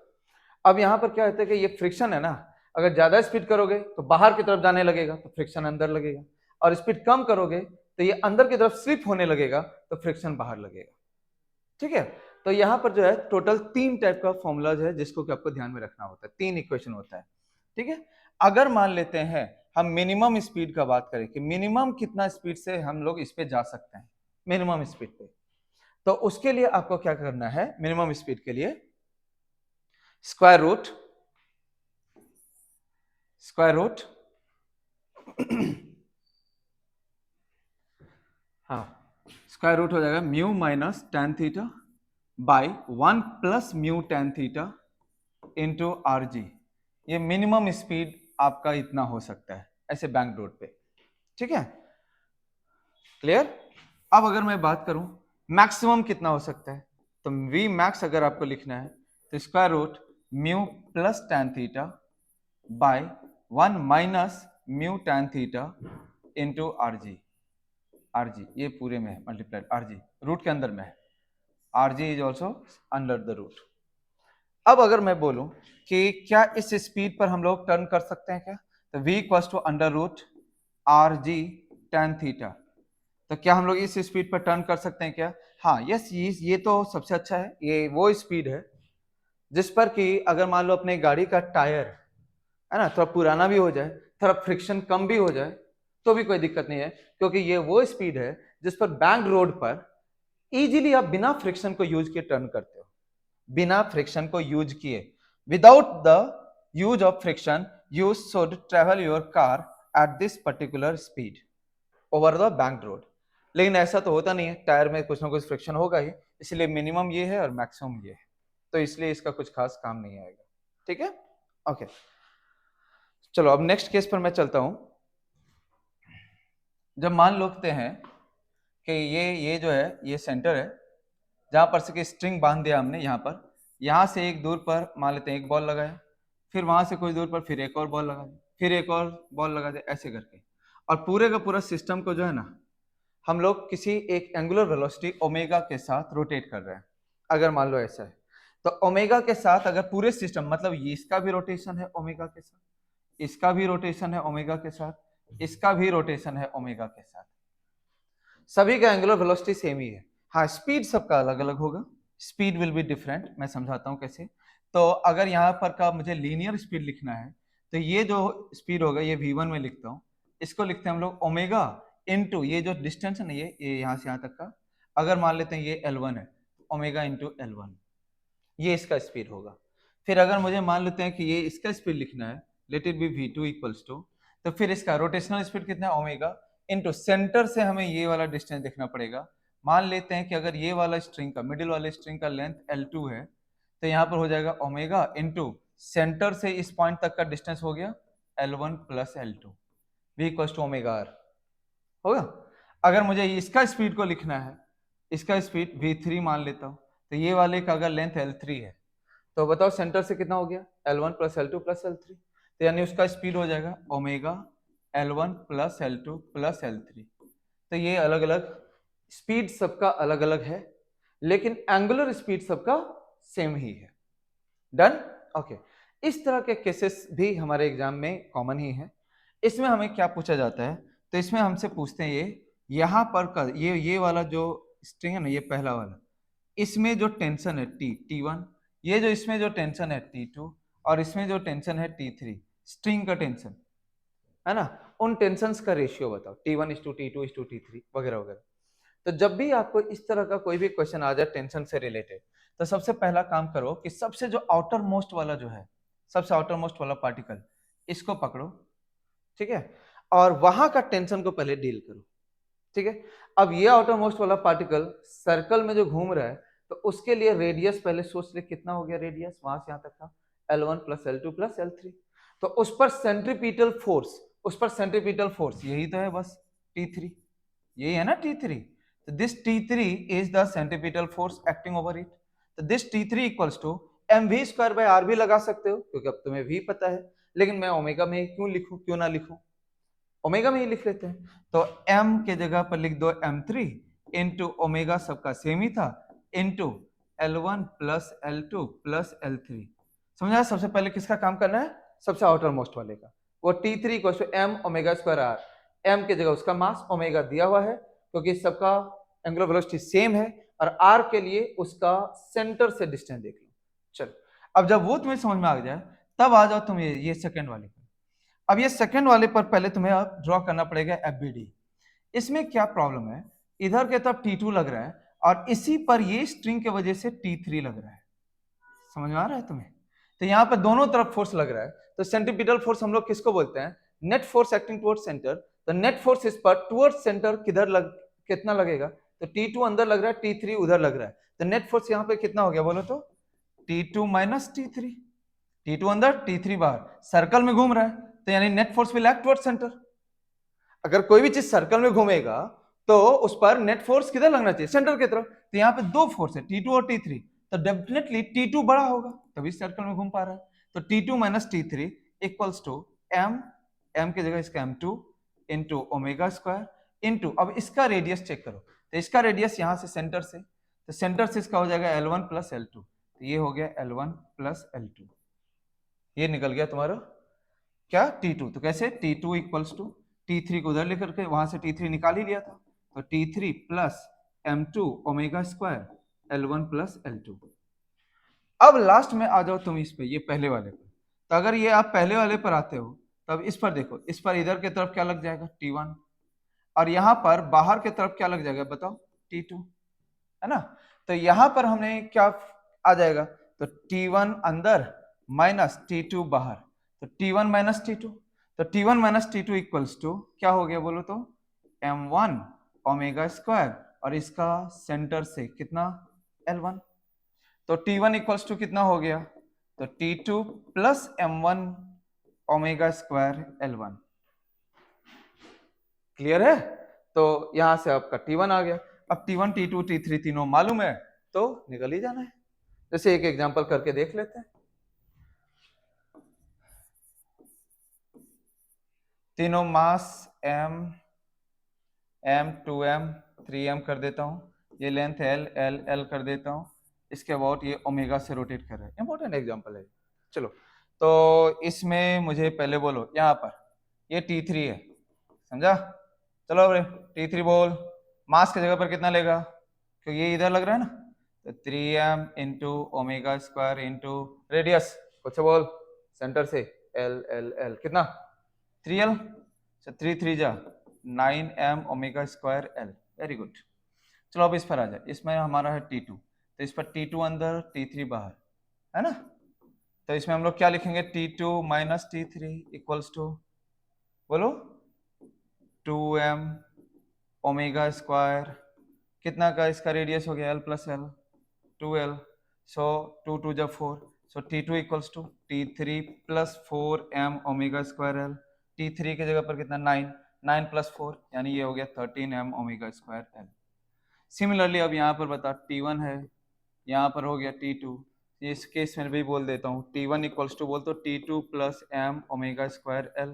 अब यहाँ पर क्या होता है कि ये फ्रिक्शन है ना, अगर ज्यादा स्पीड करोगे तो बाहर की तरफ जाने लगेगा, तो फ्रिक्शन अंदर लगेगा, और स्पीड कम करोगे तो ये अंदर की तरफ स्लिप होने लगेगा, तो फ्रिक्शन बाहर लगेगा, ठीक है। तो यहाँ पर जो है टोटल 3 टाइप का फॉर्मूलाज है जिसको कि आपको ध्यान में रखना होता है, 3 इक्वेशन होता है, ठीक है। अगर मान लेते हैं हम मिनिमम स्पीड का बात करें कि मिनिमम कितना स्पीड से हम लोग इस पे जा सकते हैं, मिनिमम स्पीड पे, तो उसके लिए आपको क्या करना है, मिनिमम स्पीड के लिए स्क्वायर रूट हाँ, स्क्वायर रूट हो जाएगा mu minus tan theta by 1 plus mu tan theta into R G. ये मिनिमम स्पीड आपका इतना हो सकता है ऐसे बैंक रोड पे, ठीक है, क्लियर। अब अगर मैं बात करूं मैक्सिमम कितना हो सकता है, तो वी मैक्स अगर आपको लिखना है तो square root mu plus tan theta by 1 minus mu tan theta into R G. ये पूरे में है मल्टीप्लाइड, आर जी रूट के अंदर में है, R G is also under the root. अब अगर मैं बोलूं कि क्या इस स्पीड पर हम लोग टर्न कर सकते हैं क्या, तो v equals to under root R G tan theta. तो क्या हम लोग इस स्पीड पर टर्न कर सकते हैं क्या, हाँ यस, ये तो सबसे अच्छा है, ये वो स्पीड है जिस पर कि अगर मान लो अपने गाड़ी का टायर है ना थोड़ा पुराना भी हो जाए, थोड़ा फ्रिक्शन कम भी हो जाए, तो भी कोई दिक्कत नहीं है, क्योंकि ये वो स्पीड है जिस पर बैंक रोड पर इजीली आप बिना फ्रिक्शन को यूज किए टर्न करते हो, बिना फ्रिक्शन को यूज किए, without the use of friction you should travel your car at this particular speed over the bank road. लेकिन ऐसा तो होता नहीं है, टायर में कुछ ना कुछ फ्रिक्शन होगा ही, इसलिए मिनिमम ये है और मैक्सिमम ये है, तो इसलिए इसका कुछ खास काम नहीं आएगा, ठीक है, ओके। चलो अब नेक्स्ट केस पर मैं चलता हूं। जब मान लेते हैं कि ये जो है ये सेंटर है, जहां पर से कि स्ट्रिंग बांध दिया हमने, यहाँ से एक दूर पर मान लेते हैं एक बॉल लगाया, फिर वहां से कुछ दूर पर फिर एक और बॉल लगा दिया, फिर एक और बॉल लगा दिया, ऐसे करके, और पूरे का पूरा सिस्टम को जो है ना हम लोग किसी एक एंगुलर वेलोसिटी ओमेगा के साथ रोटेट कर रहे हैं। अगर मान लो ऐसा है, तो ओमेगा के साथ अगर पूरे सिस्टम, मतलब ये इसका भी रोटेशन है ओमेगा के साथ, इसका भी रोटेशन है ओमेगा के साथ, इसका भी रोटेशन है ओमेगा के साथ, सभी का एंगुलर वेलोसिटी सेम ही है। हाँ, स्पीड सबका अलग अलग होगा, स्पीड विल बी डिफरेंट, मैं समझाता हूँ कैसे। तो अगर यहाँ पर का मुझे लीनियर स्पीड लिखना है, तो ये जो स्पीड होगा ये v1 में लिखता हूँ, इसको लिखते हैं हम लोग ओमेगा इनटू ये जो डिस्टेंस है ना, ये यहाँ से यहाँ तक का, अगर मान लेते हैं ये L1 है, ओमेगा इंटू L1, ये इसका स्पीड होगा। फिर अगर मुझे मान लेते हैं कि ये इसका स्पीड लिखना है, let it be v2 equals to, तो फिर इसका रोटेशनल स्पीड कितना है, ओमेगा इनटू सेंटर से हमें ये वाला डिस्टेंस देखना पड़ेगा। मान लेते हैं कि अगर ये वाला स्ट्रिंग का, मिडिल वाले स्ट्रिंग का लेंथ L2 है, तो यहाँ पर हो जाएगा ओमेगा इनटू सेंटर से इस पॉइंट तक का डिस्टेंस हो गया L1 plus L2, v equals to omega r होगा। अगर मुझे इसका स्पीड को लिखना है, इसका स्पीड v3 मान लेता हूँ, तो ये वाले का अगर लेंथ L3 है, तो बताओ सेंटर से कितना हो गया, L1 plus L2 plus L3, तो यानी उसका स्पीड हो जाएगा omega L1 plus L2 plus L3। तो ये अलग अलग स्पीड सबका अलग अलग है, लेकिन एंगुलर स्पीड सबका सेम ही है। Done, okay. इस तरह के केसेस भी हमारे एग्जाम में कॉमन ही है। इसमें हमें क्या पूछा जाता है, तो इसमें हमसे पूछते हैं ये यहाँ पर का ये वाला जो स्ट्रिंग है ना, ये पहला वाला, इसमें जो टेंशन है T1, ये जो इसमें जो टेंशन है T2, और इसमें जो टेंशन है T3, स्ट्रिंग का टेंशन है ना, उन टेंशंस का रेशियो बताओ, T1:T2:T3 वगैरह वगैरह। तो जब भी आपको इस तरह का कोई भी क्वेश्चन आ जाए टेंशन से रिलेटेड, तो सबसे पहला काम करो कि सबसे जो आउटर मोस्ट वाला जो है, सबसे आउटर मोस्ट वाला पार्टिकल, इसको पकड़ो, ठीक है, और वहां का टेंशन को पहले डील करो, ठीक है। अब ये आउटर मोस्ट वाला पार्टिकल सर्कल में जो घूम रहा है, तो उसके लिए रेडियस पहले सोच ले, कितना हो गया रेडियस वहां से यहां तक का, L1 plus L2 plus L3। तो उस पर सेंट्रीपिटल फोर्स, यही तो है बस, T3, यही है ना T3। तो this T3 is the centripetal force acting over it. तो this T3 equals to mv square by r भी लगा सकते हो, क्योंकि अब तुम्हें v पता है, लेकिन मैं ओमेगा में क्यों ना लिखूं, ओमेगा में ही लिख लेते हैं। तो m के जगह पर लिख दो m3 इंटू ओमेगा, सबका सेम ही था, into L1 plus L2 plus L3। समझा, सबसे पहले किसका काम करना है, सबसे आउटर मोस्ट वाले का। वो T3 equals to m omega square r, m के जगह उसका मास, ओमेगा दिया हुआ है क्योंकि सबका एंगुलर वेलोसिटी सेम है, और r के लिए उसका सेंटर से डिस्टेंस देख लो। चलो, अब जब वो तुम्हें समझ में आ जाए, तब आ जाओ तुम ये सेकंड वाले पर। अब ये सेकंड वाले पर पहले तुम्हें अब ड्रॉ करना पड़ेगा FBD। इसमें क्या प्रॉब्लम है, इधर के तरफ T2 लग रहा है, और इसी पर ये स्ट्रिंग के वजह से T3 लग रहा है। समझ में आ रहा है तुम्हें, तो यहाँ पर दोनों तरफ फोर्स लग रहा है। तो सेंट्रीपिटल फोर्स हम लोग किसको बोलते हैं, net force acting towards centre. तो नेट फोर्स इस पर टुवर्ड्स सेंटर कितना लगेगा, तो T2 अंदर लग रहा है, T3 उधर लग रहा है, तो नेट फोर्स यहाँ पे कितना हो गया बोलो तो, T2 माइनस T3, T2 अंदर T3 बाहर, सर्कल में घूम रहा है, तो यानी net force will act towards centre. अगर कोई भी चीज सर्कल में घूमेगा तो उस पर नेट फोर्स किधर लगना चाहिए, सेंटर की तरफ। तो यहाँ पे दो फोर्स है, T2 और T3, तो डेफिनेटली T2 बड़ा होगा, तभी सर्कल में घूम पा रहा है। तो T2 minus T3 equals to m की जगह इसका m2 into omega square into, अब इसका रेडियस चेक करो, तो इसका रेडियस यहाँ से सेंटर से, तो सेंटर से इसका हो जाएगा L1 प्लस L2, तो ये हो गया L1 प्लस L2, ये निकल गया तुम्हारा क्या T2। तो कैसे, T2 इक्वल्स टू T3 को उधर लेकर के वहां से T3 निकाल ही लिया था, तो T3 plus m2 omega square L1 plus L2। अब लास्ट में आ जाओ तुम इस पे, ये पहले वाले पर। तो अगर ये आप पहले वाले पर आते हो, तब इस पर देखो, इस पर इधर की तरफ क्या लग जाएगा, T1, और यहाँ पर बाहर की तरफ क्या लग जाएगा बताओ, T2, है ना। तो यहाँ पर हमने क्या आ जाएगा, तो T1 अंदर माइनस T2 बाहर, तो T1 माइनस T2, तो T1 minus T2 equals to क्या हो गया बोलो तो, m1 ओमेगा स्क्वायर, और इसका सेंटर से कितना, L1, तो T1 इक्वल्स टू कितना हो गया, तो T2 plus m1 omega square L1। Clear है, तो यहां से आपका T1 आ गया। अब T1 T2 T3 तीनों मालूम है, तो निकल ही जाना है। जैसे एक एग्जांपल करके देख लेते हैं, तीनों मास m 2m 3m कर देता हूं, ये लेंथ l कर देता हूं, इसके अबाउट ये ओमेगा से रोटेट कर रहा है, इंपॉर्टेंट एग्जांपल है। चलो, तो इसमें मुझे पहले बोलो, यहाँ पर ये T3 है, समझा, चलो T3 बोल, मास की जगह पर कितना लेगा, क्योंकि ये इधर लग रहा है ना, तो 3m into omega square into radius, कुछ बोल सेंटर से एल एल एल कितना 3L, 3 जा 9m omega square L. Very good. चलो अब इस पर आ जाए, इसमें हमारा है T2, तो इस पर T2 अंदर T3 बाहर है ना, तो इसमें हम लोग क्या लिखेंगे T2 minus T3 equals to बोलो 2m ओमेगा स्क्वायर कितना का इसका रेडियस हो गया L प्लस एल 2L, सो 2 2 जा 4, so T2 equals to T3 plus 4m omega square L. T3 की जगह पर कितना 9 प्लस 4 यानी ये हो गया 13m omega square L. Similarly अब यहाँ पर बता T1 है, यहाँ पर हो गया T2, इस केस में भी बोल देता हूँ T1 इक्वल्स टू बोल तो T2 plus m omega square L,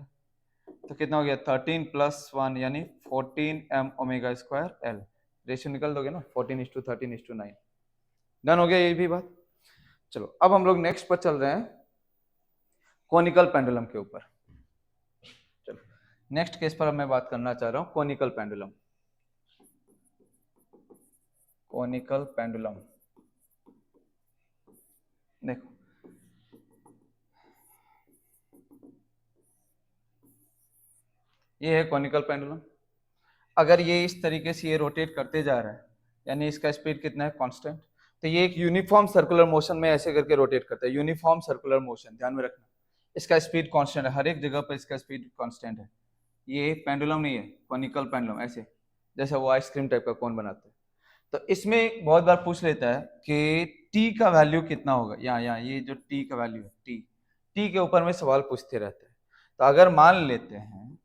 तो कितना हो गया 13 प्लस 1 यानी 14m omega square L. Ratio निकल दोगे ना 14:13:9। डन हो गया ये भी बात। चलो अब हम लोग नेक्स्ट पर चल रहे हैं कोनिकल पेंडुलम के ऊपर। चलो नेक्स्ट केस पर मैं बात करना चाह रहा हूं कोनिकल पेंडुलम। कोनिकल पेंडुलम देखो ये है कोनिकल पेंडुलम। अगर ये इस तरीके से ये रोटेट करते जा रहा है यानी इसका स्पीड कितना है कांस्टेंट, तो ये एक यूनिफॉर्म सर्कुलर मोशन में ऐसे करके रोटेट करता है, यूनिफॉर्म सर्कुलर मोशन ध्यान में रखना। इसका स्पीड कांस्टेंट है, हर एक जगह पर इसका स्पीड कांस्टेंट है। ये पेंडुलम नहीं है, कोनिकल पेंडुलम ऐसे जैसे वो आइसक्रीम टाइप का कौन बनाते हैं। तो इसमें बहुत बार पूछ लेता है कि टी का वैल्यू कितना होगा, यहाँ ये जो टी का वैल्यू है टी के ऊपर में सवाल पूछते रहते हैं। तो अगर मान लेते हैं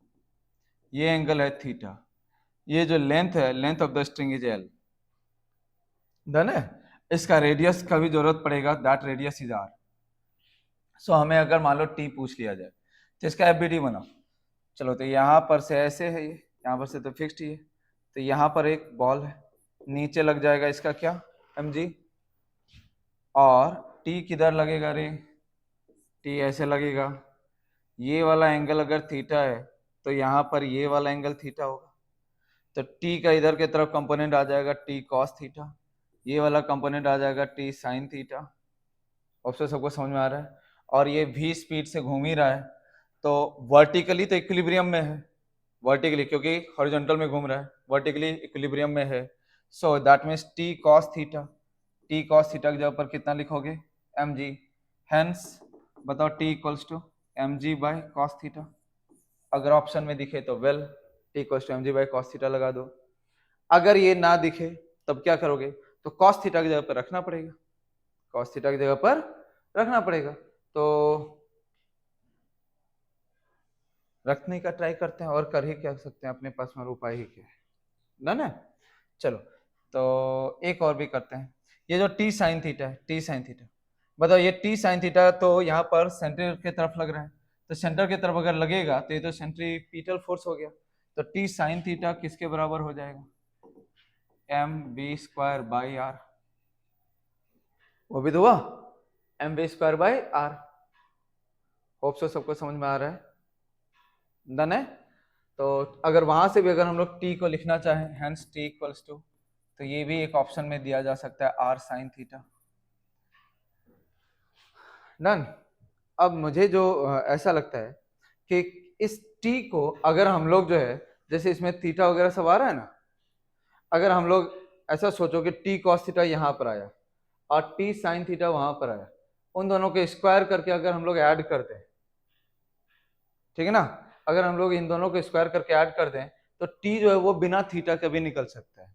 ये एंगल है थीटा, ये जो लेंथ है length of the string is L, done है। इसका रेडियस का भी जरूरत पड़ेगा, दैट रेडियस इज आर। सो हमें अगर मान लो टी पूछ लिया जाए तो इसका एफबीडी बनाओ। चलो तो यहाँ पर से ऐसे है, ये यहाँ पर से तो फिक्स्ड ही है, तो यहाँ पर एक बॉल है, नीचे लग जाएगा इसका क्या mg, और टी किधर लगेगा रे, टी ऐसे लगेगा। ये वाला एंगल अगर थीटा है तो यहाँ पर ये वाला एंगल थीटा होगा, तो टी का इधर के तरफ कंपोनेंट आ जाएगा टी कॉस थीटा, ये वाला कंपोनेंट आ जाएगा टी साइन थीटा। ऑप्शन सबको समझ में आ रहा है। और ये v स्पीड से घूम ही रहा है, तो वर्टिकली तो इक्विलिब्रियम में है, वर्टिकली क्योंकि हॉरिजॉन्टल में घूम रहा है, वर्टिकली इक्विलिब्रियम में है। So that means T cos theta, T cos theta की जगह पर कितना लिखोगे mg, हेंस बताओ t equals to mg by cos theta. अगर ऑप्शन में दिखे तो well t equals to mg by cos theta लगा दो। अगर ये ना दिखे तब क्या करोगे, तो कॉस थीटा की जगह पर रखना पड़ेगा, कॉस थीटा की जगह पर रखना पड़ेगा। तो रखने का ट्राई करते हैं, और कर ही क्या सकते हैं, अपने पास में उपाय ही क्या है ना। चलो तो एक और भी करते हैं, ये जो टी साइन थीटा है, टी साइन थीटा बताओ, ये टी साइन थीटा तो यहाँ पर सेंटर के तरफ लग रहा है, तो सेंटर की तरफ अगर लगेगा तो ये तो सेंट्रीपिटल फोर्स हो गया, तो टी साइन थीटा किसके बराबर हो जाएगा mv² बाई आर, वो भी तो हुआ mv² by are. Hope so सबको समझ में आ रहा है, डन है। तो अगर वहां से भी अगर हम लोग t को लिखना चाहें, हेंस t इक्वल्स टू, तो ये भी एक ऑप्शन में दिया जा सकता है r साइन थीटा, डन। अब मुझे जो ऐसा लगता है कि इस t को अगर हम लोग जो है जैसे इसमें थीटा वगैरह सब आ रहा है ना, अगर हम लोग ऐसा सोचो कि t cos थीटा यहाँ पर आया और t साइन थीटा वहां पर आया, उन दोनों के स्क्वायर करके अगर हम लोग ऐड करते हैं, ठीक है ना, अगर हम लोग इन दोनों को स्क्वायर करके ऐड कर दें तो t जो है वो बिना थीटा के भी निकल सकता है।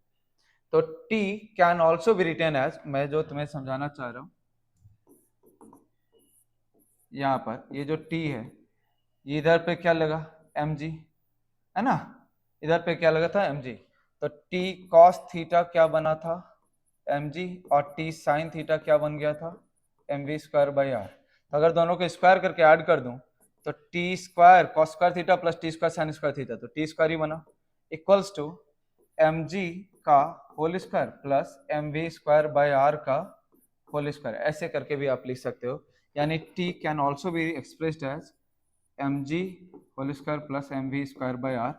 तो t can also be written as, मैं जो तुम्हें समझाना चाह रहा हूं यहाँ पर, ये जो t है ये इधर पे क्या लगा mg है ना, इधर पे क्या लगा था mg, तो t cos थीटा क्या बना था mg, और t sin थीटा क्या बन गया था mv² बाई आर। तो अगर दोनों को स्क्वायर करके ऐड कर दूं तो t² cos² theta plus t² sin² theta, तो t² ही बना इक्वल्स टू mg का whole square plus mv² by r का होल स्क्वायर, ऐसे करके भी आप लिख सकते हो। यानी t can also be expressed as mg whole square plus mv² by r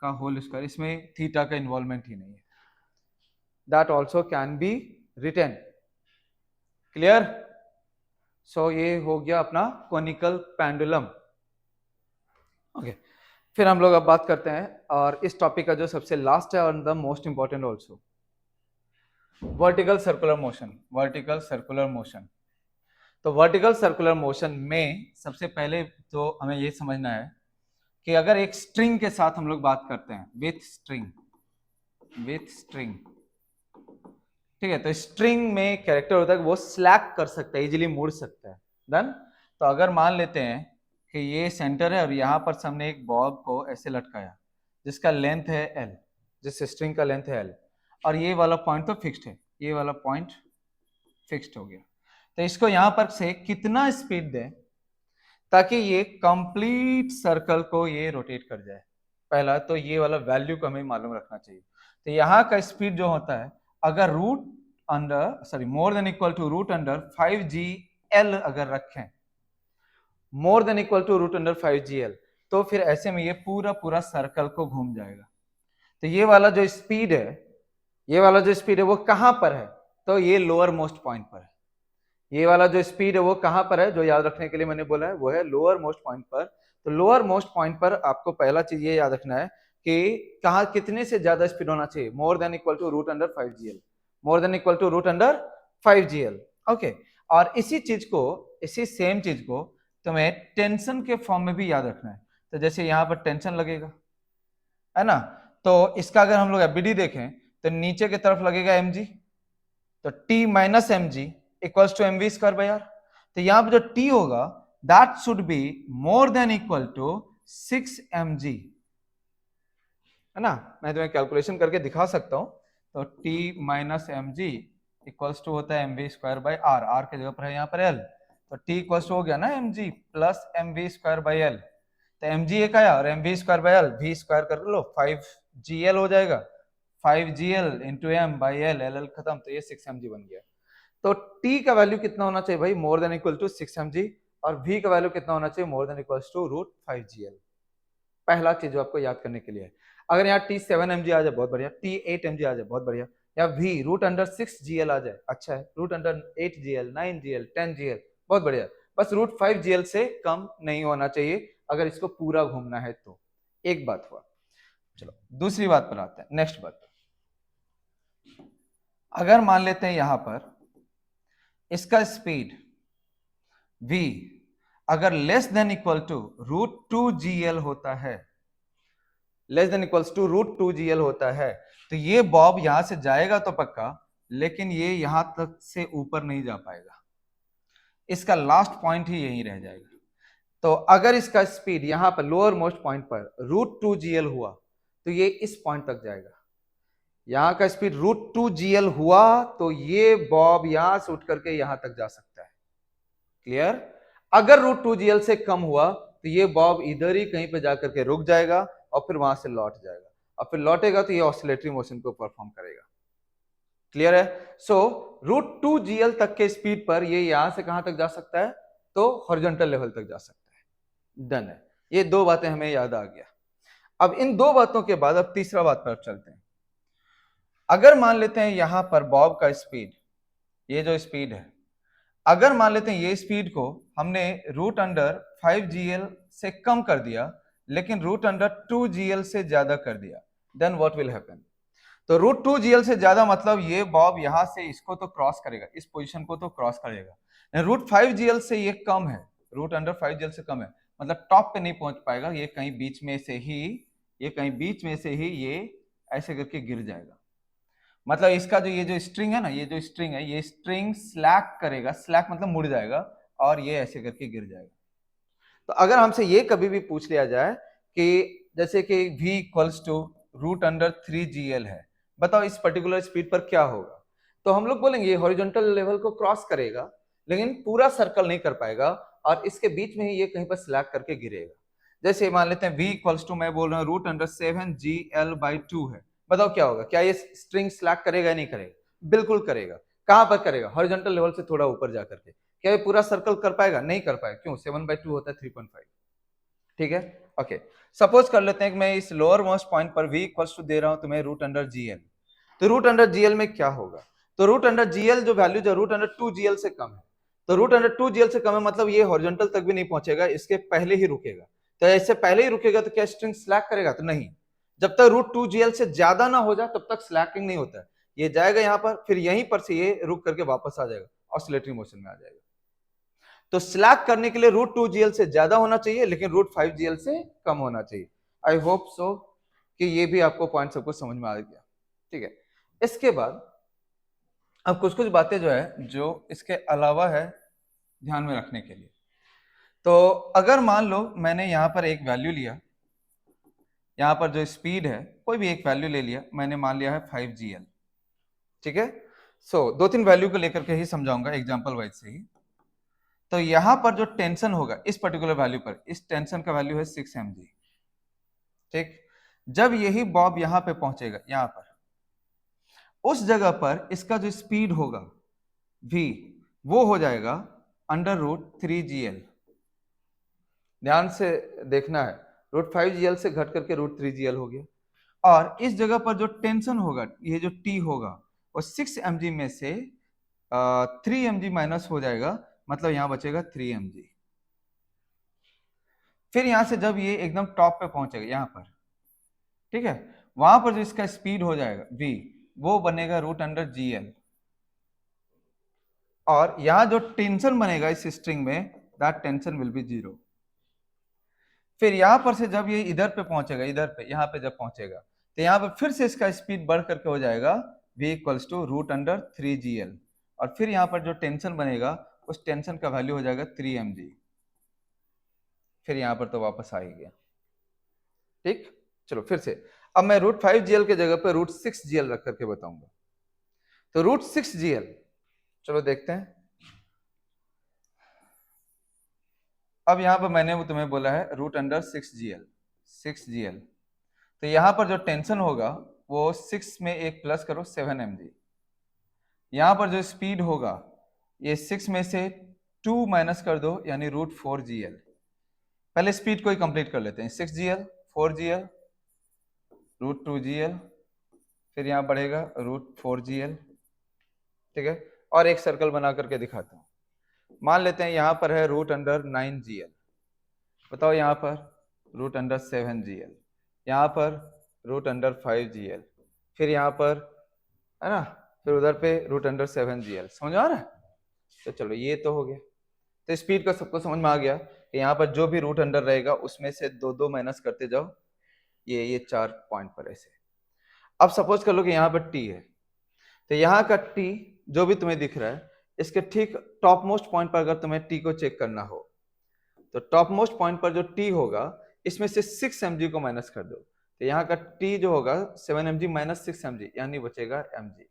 का होल स्क्वायर, इसमें थीटा का इन्वॉल्वमेंट ही नहीं है, that also can be written. Clear. So ये हो गया अपना कोनिकल पेंडुलम। ओके, फिर हम लोग अब बात करते हैं और इस टॉपिक का जो सबसे लास्ट है और the most important also, vertical circular motion. Vertical circular motion, तो वर्टिकल सर्कुलर मोशन में सबसे पहले तो हमें ये समझना है कि अगर एक स्ट्रिंग के साथ हम लोग बात करते हैं, विथ स्ट्रिंग, ठीक है, तो स्ट्रिंग में कैरेक्टर होता है कि वो स्लैक कर सकता है, इजीली मुड़ सकता है। डन। तो अगर मान लेते हैं कि ये सेंटर है और यहाँ पर हमने एक बॉब को ऐसे लटकाया जिसका लेंथ है एल, जिस स्ट्रिंग का लेंथ है एल, और ये वाला पॉइंट तो फिक्स्ड है, ये वाला पॉइंट फिक्स्ड हो गया। तो इसको यहाँ पर से कितना स्पीड दें ताकि ये कंप्लीट सर्कल को ये रोटेट कर जाए। पहला तो ये वाला वैल्यू को हमें मालूम रखना चाहिए। तो यहाँ का स्पीड जो होता है, अगर root under sorry more than equal to root under 5gl अगर रखें, more than equal to root under 5gl, तो फिर ऐसे में ये पूरा पूरा सर्कल को घूम जाएगा। तो ये वाला जो स्पीड है, ये वाला जो स्पीड है वो कहां पर है, तो ये लोअर मोस्ट पॉइंट पर है। ये वाला जो स्पीड है वो कहां पर है, जो याद रखने के लिए मैंने बोला है वो है लोअर मोस्ट पॉइंट पर। तो लोअर मोस्ट पॉइंट पर आपको पहला चीज ये याद रखना है कि कहा कितने से ज्यादा स्पीड होना चाहिए, more than equal to root under 5gl, more than equal to root under 5gl। Okay, और इसी चीज को, इसी सेम चीज को तुम्हें टेंशन के फॉर्म में भी याद रखना है। तो जैसे यहाँ पर टेंशन लगेगा, है ना, तो इसका अगर हम लोग एफबीडी देखें तो नीचे की तरफ लगेगा mg, तो t minus M G equals to M V square by R. तो यहां पर जो t होगा that should be more than equal to 6mg, है ना। मैं तुम्हें कैलकुलेशन करके दिखा सकता हूं। तो t minus M G equals to होता है M V square by R, R के जगह पर है यहाँ पर l, तो t इक्वल्स टू हो गया ना mg plus M V square by L. तो mg एक आया और M V square by L, V square कर लो 5gl हो जाएगा, 5gl into M by L, L खत्म, तो ये 6mg बन गया। तो t का वैल्यू कितना होना चाहिए भाई, मोर देन इक्वल टू 6mg, और v का वैल्यू कितना होना चाहिए, more than equal to root 5gl। पहला चीज जो आपको याद करने के लिए है। अगर यहाँ t 7mg आ जाए बहुत बढ़िया, t 8mg आ जाए बहुत बढ़िया, या v रूट अंडर 6gl आ जाए अच्छा है, root under 8gl, 9gl, 10gl बहुत बढ़िया, बस रूट 5gl से कम नहीं होना चाहिए अगर इसको पूरा घूमना है तो। एक बात हुआ। चलो दूसरी बात पर आते हैं, नेक्स्ट बात। अगर मान लेते हैं यहां पर इसका स्पीड v अगर less than equal to root 2gl होता है, less than equals to root 2gl होता है, तो ये बॉब यहां से जाएगा तो पक्का, लेकिन ये यहां तक से ऊपर नहीं जा पाएगा, इसका लास्ट पॉइंट ही यहीं रह जाएगा। तो अगर इसका स्पीड यहां पर लोअर मोस्ट पॉइंट पर रूट 2gl हुआ तो ये इस पॉइंट तक जाएगा। यहां का स्पीड रूट 2gl हुआ तो ये बॉब यहां से उठ करके यहां तक जा सकता है। क्लियर। अगर रूट 2gl से कम हुआ तो ये बॉब इधर ही कहीं पे जाकर के रुक जाएगा और फिर वहां से लौट जाएगा, और फिर लौटेगा तो ये ऑसिलेटरी मोशन को परफॉर्म करेगा। क्लियर है। सो रूट 2gl तक के स्पीड पर ये यहां से कहां तक जा सकता है, तो हॉरिजॉन्टल लेवल तक जा सकता है। डन है, ये दो बातें हमें याद आ गया। अब इन दो बातों के बाद अब तीसरा बात पर चलते हैं। अगर मान लेते हैं यहां पर बॉब का स्पीड, ये जो स्पीड है, अगर मान लेते हैं ये स्पीड को हमने रूट अंडर 5gl से कम कर दिया लेकिन रूट अंडर 2gl से ज्यादा कर दिया, देन व्हाट विल हैपन। तो रूट 2gl से ज्यादा मतलब ये बॉब यहां से इसको तो क्रॉस करेगा, इस पोजीशन को तो क्रॉस करेगा। रूट 5gl से ये कम है, रूट अंडर 5gl से कम है, मतलब टॉप पे नहीं पहुंच पाएगा, ये कहीं बीच में से ही, ये कहीं बीच में से ही ये ऐसे करके गिर जाएगा। मतलब इसका जो ये जो स्ट्रिंग है ना, ये जो स्ट्रिंग है, ये स्ट्रिंग स्लैक करेगा, स्लैक मतलब मुड़ जाएगा और ये ऐसे करके गिर जाएगा। तो अगर हमसे ये कभी भी पूछ लिया जाए कि जैसे कि v equals to root under 3gl है, बताओ इस पर्टिकुलर स्पीड पर क्या होगा, तो हम लोग बोलेंगे ये हॉरिजॉन्टल लेवल को क्रॉस करेगा लेकिन पूरा सर्कल नहीं कर पाएगा और इसके बीच में ही ये कहीं पर स्लैक करके गिरेगा। जैसे मान लेते हैं v इक्वल्स टू, मैं बोल रहा हूँ रूट अंडर 7gl/2 है, बताओ क्या होगा, क्या ये स्ट्रिंग स्लैक करेगा या नहीं करेगा, बिल्कुल करेगा। कहां पर करेगा, हॉरिजॉन्टल लेवल से थोड़ा ऊपर जाकर के। क्या ये पूरा सर्कल कर पाएगा, नहीं कर पाएगा, क्यों, 7/2 होता है 3.5। ठीक है, ओके। सपोज कर लेते हैं कि मैं इस लोअर मोस्ट पॉइंट पर v इक्वल्स टू दे रहा हूं तुम्हें रूट अंडर gl, तो रूट अंडर gl में क्या होगा, तो रूट अंडर gl जो वैल्यू जो रूट अंडर 2gl से कम है, तो रूट अंडर 2gl से कम है, मतलब ये हॉरिजॉन्टल तक भी नहीं पहुंचेगा, इसके पहले ही रुकेगा। तो इससे पहले ही रुकेगा तो क्या स्ट्रिंग स्लैक करेगा? तो नहीं, जब तक रूट 2gl से ज्यादा ना हो जाए तब तक स्लैकिंग नहीं होता है। ये जाएगा यहाँ पर, फिर यहीं पर से ये रुक करके वापस आ जाएगा, ऑसिलेटरी मोशन में आ जाएगा। तो स्लैक करने के लिए रूट 2gl से ज्यादा होना चाहिए, लेकिन रूट 5gl से कम होना चाहिए। आई होप सो कि ये भी आपको पॉइंट सबको समझ में आ गया। ठीक है, इसके बाद अब कुछ कुछ बातें जो है जो इसके अलावा है ध्यान में रखने के लिए। तो अगर मान लो मैंने यहाँ पर एक वैल्यू लिया, यहाँ पर जो स्पीड है कोई भी एक वैल्यू ले लिया, मैंने मान लिया है 5gl। ठीक है, सो दो तीन वैल्यू को लेकर के ही समझाऊंगा एग्जांपल वाइज से ही। तो यहाँ पर जो टेंशन होगा इस पर्टिकुलर वैल्यू पर, इस टेंशन का वैल्यू है 6 mg। ठीक, जब यही बॉब यहाँ पे पहुंचेगा, यहाँ पर उस जगह पर इसका जो स्पीड होगा v, वो हो जाएगा अंडर रूट 3gl। ध्यान से देखना है, रूट 5gl से घट करके रूट 3gl हो गया। और इस जगह पर जो टेंशन होगा, ये जो t होगा, वो 6 mg में से 3 mg माइनस हो जाएगा, मतलब यहां बचेगा 3 mg। फिर यहां से जब ये एकदम टॉप पे पहुंचेगा यहाँ पर, ठीक है, वहां पर जो इसका स्पीड हो जाएगा v, वो बनेगा रूट अंडर gl। और यहां जो टेंशन बनेगा इस स्ट्रिंग में, दैट टेंशन विल बी 0। फिर यहां पर से जब ये इधर पे पहुंचेगा, इधर पे यहाँ पे जब पहुंचेगा, तो यहाँ पे फिर से इसका स्पीड बढ़ करके हो जाएगा v equals to root under 3gl। और फिर यहाँ पर जो टेंशन बनेगा उस टेंशन का वैल्यू हो जाएगा 3 mg। फिर यहाँ पर तो वापस आ ही गया। ठीक, चलो फिर से अब मैं रूट 5gl के जगह पे रूट 6gl रख करके बताऊंगा। तो रूट 6gl, चलो देखते हैं। अब यहां पर मैंने वो तुम्हें बोला है रूट अंडर 6gl। तो यहां पर जो टेंशन होगा वो 6 में एक प्लस करो 7 mg। यहां पर जो स्पीड होगा ये 6 में से 2 माइनस कर दो, यानी रूट 4gl। पहले स्पीड को ही कंप्लीट कर लेते हैं, 6gl 4gl रूट 2gl, फिर यहां बढ़ेगा रूट 4gl। ठीक है, और एक सर्कल बना करके दिखाता हूं। मान लेते हैं यहां पर है रूट अंडर 9gl, बताओ यहाँ पर रूट अंडर 7gl, यहाँ पर रूट अंडर 5gl, फिर यहाँ पर है ना, फिर उधर पे रूट अंडर 7gl। समझ आ रहा है? तो चलो ये तो हो गया। तो स्पीड का सबको समझ में आ गया कि यहाँ पर जो भी रूट अंडर रहेगा उसमें से दो दो माइनस करते जाओ, ये 4 पॉइंट पर ऐसे। अब सपोज कर लो कि यहाँ पर t है, तो यहाँ का t जो भी तुम्हें दिख रहा है, इसके ठीक टॉप मोस्ट पॉइंट पर अगर तुम्हें t को चेक करना हो, तो टॉप मोस्ट पॉइंट पर जो t होगा इसमें से 6 mg को माइनस कर दो, तो यहाँ का t जो होगा 7 mg माइनस 6 mg, यानी बचेगा mg।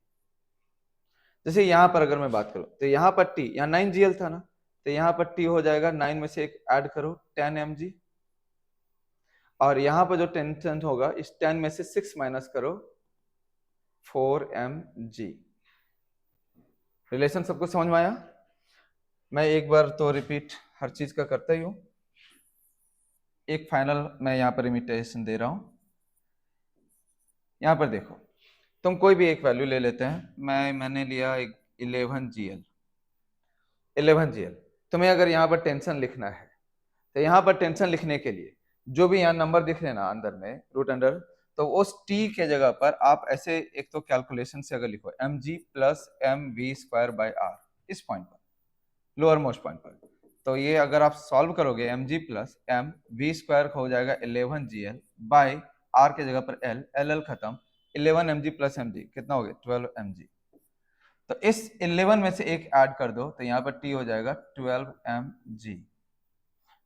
जैसे यहाँ पर अगर मैं बात करूं, तो यहाँ पर t, यहाँ 9gl था ना, तो यहाँ पर t हो जाएगा 9 में से एक ऐड करो 10 mg। और यहाँ पर जो टेंशन होगा इस 10 में से 6 माइनस करो 4 mg। रिलेशन सबको समझ में आया? मैं एक बार तो रिपीट हर चीज का करता ही हूं। एक फाइनल मैं यहाँ पर इमिटेशन दे रहा हूं। यहाँ पर देखो, तुम कोई भी एक वैल्यू ले लेते हैं, मैंने लिया एक 11gl। 11gl तुम्हें अगर यहाँ पर टेंशन लिखना है, तो यहाँ पर टेंशन लिखने के लिए जो भी यहाँ नंबर दिख रहे हैं ना अंदर में रूट अंडर, तो उस t के जगह पर आप ऐसे एक तो कैलकुलेशन से अगर लिखो mg plus mv square by r, इस पॉइंट पर, लोअर मोस्ट पॉइंट पर, तो ये अगर आप सॉल्व करोगे mg plus m v square हो जाएगा 11gl बाय r के जगह पर l खत्म, 11 mg प्लस mg कितना हो गया 12 mg। तो इस 11 में से एक ऐड कर दो, तो यहाँ पर t हो जाएगा 12 mg।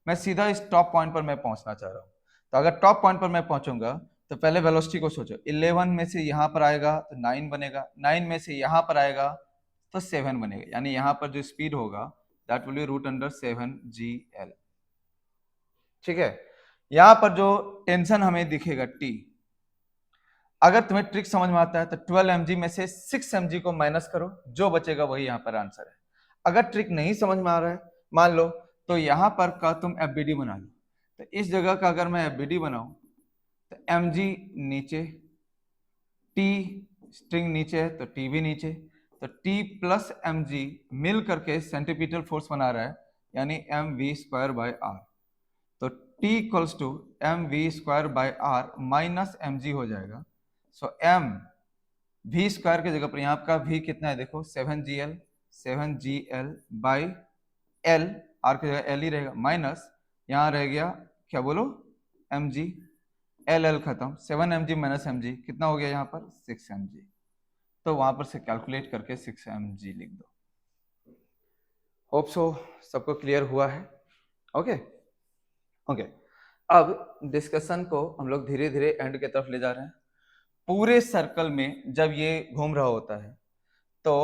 मैं सीधा इस टॉप पॉइंट पर मैं पहुंचना चाह रहा हूँ। तो अगर टॉप पॉइंट पर मैं पहुंचूंगा तो पहले वेलोसिटी को सोचो, 11 में से यहाँ पर आएगा तो 9 बनेगा, 9 में से यहाँ पर आएगा तो 7 बनेगा, यानी यहाँ पर जो स्पीड होगा that will be root under 7gl। ठीक है, यहाँ पर जो टेंशन हमें दिखेगा t, अगर तुम्हें ट्रिक समझ में आता है तो 12 mg में से 6 mg को माइनस करो, जो बचेगा वही यहाँ पर आंसर है। अगर ट्रिक नहीं समझ में आ रहा है मान लो, तो यहाँ पर का तुम FBD बना लो। तो इस जगह का अगर मैं FBD बनाऊं, तो mg नीचे, t स्ट्रिंग नीचे है तो t भी नीचे, तो T प्लस mg मिल करके सेंट्रीपिटल फोर्स बना रहा है, यानी mv²/r। तो T equals to mv²/r minus mg हो जाएगा। सो m v स्क्वायर की जगह पर यहाँ आपका v कितना है देखो 7gl बाई l, r की जगह l ही रहेगा, माइनस यहाँ रह गया क्या बोलो mg, l खत्म, 7mg माइनस mg कितना हो गया यहाँ पर 6mg। तो वहां पर से कैलकुलेट करके 6mg लिख दो। होप सो सबको क्लियर हुआ है। ओके ओके, अब डिस्कशन को हम लोग धीरे धीरे एंड की तरफ ले जा रहे हैं। पूरे सर्कल में जब ये घूम रहा होता है तो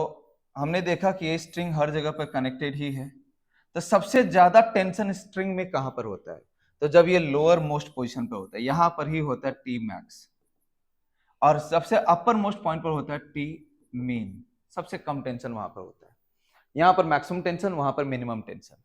हमने देखा कि ये स्ट्रिंग हर जगह पर कनेक्टेड ही है। तो सबसे ज्यादा टेंशन स्ट्रिंग में कहां पर होता है? तो जब ये लोअर मोस्ट पोजीशन पर होता है, यहां पर ही होता है टी मैक्स, और सबसे अपर मोस्ट पॉइंट पर होता है टी मीन। सबसे कम टेंशन वहां पर होता है, यहां पर मैक्सिमम टेंशन, वहां पर मिनिमम टेंशन।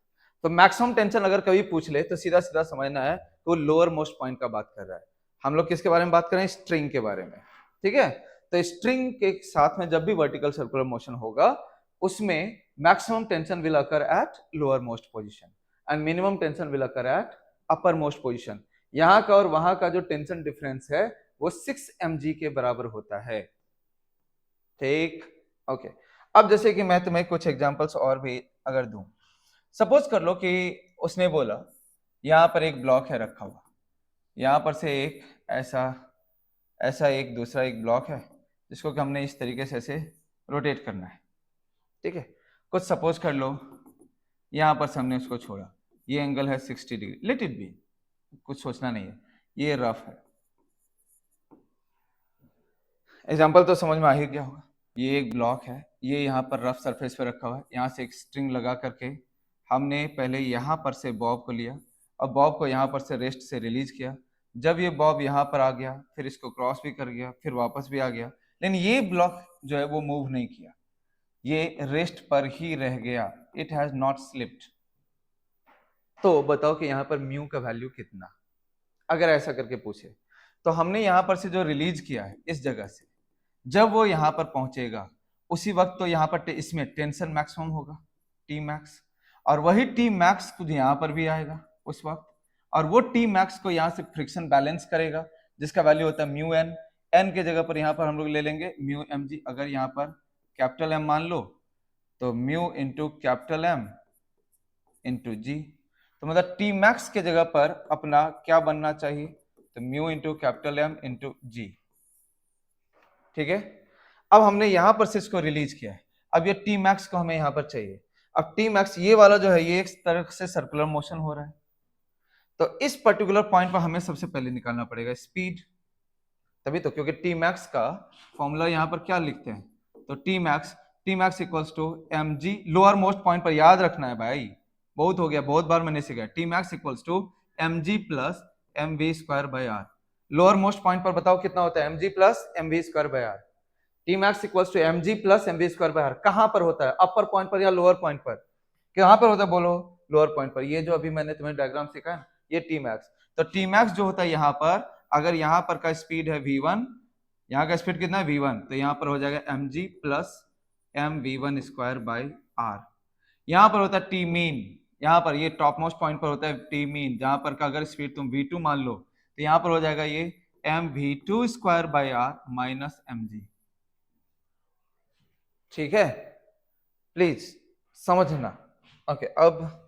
तो मैक्सिमम टेंशन अगर कभी पूछ ले तो सीधा सीधा समझना है तो लोअर मोस्ट पॉइंट का बात कर रहा है। हम लोग किसके बारे में बात कर रहे हैं? स्ट्रिंग के बारे में, ठीक है। तो स्ट्रिंग के साथ में जब भी वर्टिकल सर्कुलर मोशन होगा उसमें maximum tension will occur at lower most position and minimum tension will occur at upper most position. यहाँ का और वहां का जो टेंशन डिफरेंस है वो 6 mg के बराबर होता है, ठीक। ओके, अब जैसे कि मैं तुम्हें कुछ एग्जांपल्स और भी अगर दूं, सपोज कर लो कि उसने बोला यहाँ पर एक ब्लॉक है रखा हुआ, यहाँ पर से एक ऐसा ऐसा एक दूसरा एक ब्लॉक है जिसको कि हमने इस तरीके से ऐसे रोटेट करना है, ठीक है। कुछ सपोज कर लो यहाँ पर से हमने उसको छोड़ा, ये एंगल है 60 डिग्री, लेट इट बी, कुछ सोचना नहीं है, ये रफ है। एग्जाम्पल तो समझ में आ ही गया होगा। ये एक ब्लॉक है, ये यहाँ पर रफ सरफेस पे रखा हुआ है, यहाँ से एक स्ट्रिंग लगा करके हमने पहले यहाँ पर से बॉब को लिया और बॉब को यहाँ पर से रेस्ट से रिलीज किया। जब ये बॉब यहाँ पर आ गया फिर इसको क्रॉस भी कर गया, फिर वापस भी आ गया, लेकिन ये ब्लॉक जो है वो मूव नहीं किया, ये रेस्ट पर ही रह गया, इट हैज नॉट स्लिप्ड। तो बताओ कि यहाँ पर म्यू का वैल्यू कितना, अगर ऐसा करके पूछे तो हमने यहाँ पर से जो रिलीज किया है इस जगह से, जब वो यहाँ पर पहुंचेगा उसी वक्त तो यहाँ पर इसमें टेंशन मैक्सिमम होगा टी मैक्स, और वही टी मैक्स खुद यहाँ पर भी आएगा उस वक्त, और वो टी मैक्स को यहाँ से फ्रिक्शन बैलेंस करेगा जिसका वैल्यू होता है म्यू एन। एन के जगह पर यहाँ पर हम लोग ले लेंगे म्यू एम जी, अगर यहाँ पर कैपिटल एम मान लो तो mu into capital m into g. तो मतलब टी मैक्स के जगह पर अपना क्या बनना चाहिए? तो mu into capital m into g, ठीक है। अब हमने यहां पर से इसको रिलीज किया है, अब ये टी मैक्स को हमें यहां पर चाहिए। अब टी मैक्स ये वाला जो है ये एक तरह से सर्कुलर मोशन हो रहा है, तो इस पर्टिकुलर पॉइंट पर हमें सबसे पहले निकालना पड़ेगा स्पीड, तभी तो, क्योंकि टी मैक्स का फॉर्मूला यहां पर क्या लिखते हैं? तो T max equals to M G, lower most point पर याद रखना है भाई, बहुत हो गया, बहुत बार मैंने सिखाया। T max equals to M G plus M V square by R. Lower most point पर बताओ कितना होता है? M G plus M V square by R. T max equals to M G plus M V square by R. कहां पर होता है? अपर point पर या लोअर पॉइंट पर? कहां पर होता है बोलो? लोअर पॉइंट पर। ये जो अभी मैंने तुम्हें डायग्राम सिखाया है ये टी मैक्स। तो टी मैक्स जो होता है यहाँ पर, अगर यहाँ पर का स्पीड है v1, यहाँ का स्पीड कितना है v1, तो यहाँ पर हो जाएगा mg plus M V one square by R. यहाँ पर होता है टी मीन, यहाँ पर ये टॉप मोस्ट पॉइंट पर होता है टी मीन, जहां पर का अगर स्पीड तुम v2 मान लो तो यहाँ पर हो जाएगा ये M V two square by R minus M G, ठीक है, प्लीज समझना। ओके, अब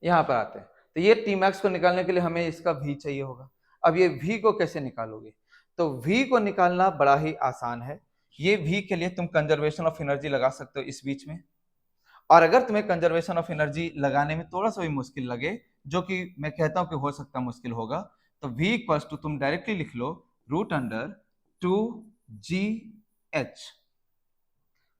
यहां पर आते हैं, तो ये टी मैक्स को निकालने के लिए हमें इसका v चाहिए होगा। अब ये v को कैसे निकालोगे? तो v को निकालना बड़ा ही आसान है। ये v के लिए तुम कंजर्वेशन ऑफ एनर्जी लगा सकते हो इस बीच में, और अगर तुम्हें कंजर्वेशन ऑफ एनर्जी लगाने में थोड़ा सा भी मुश्किल लगे, जो कि मैं कहता हूं कि हो सकता मुश्किल होगा, तो v इक्वल्स टू तुम डायरेक्टली लिख लो root under 2gh,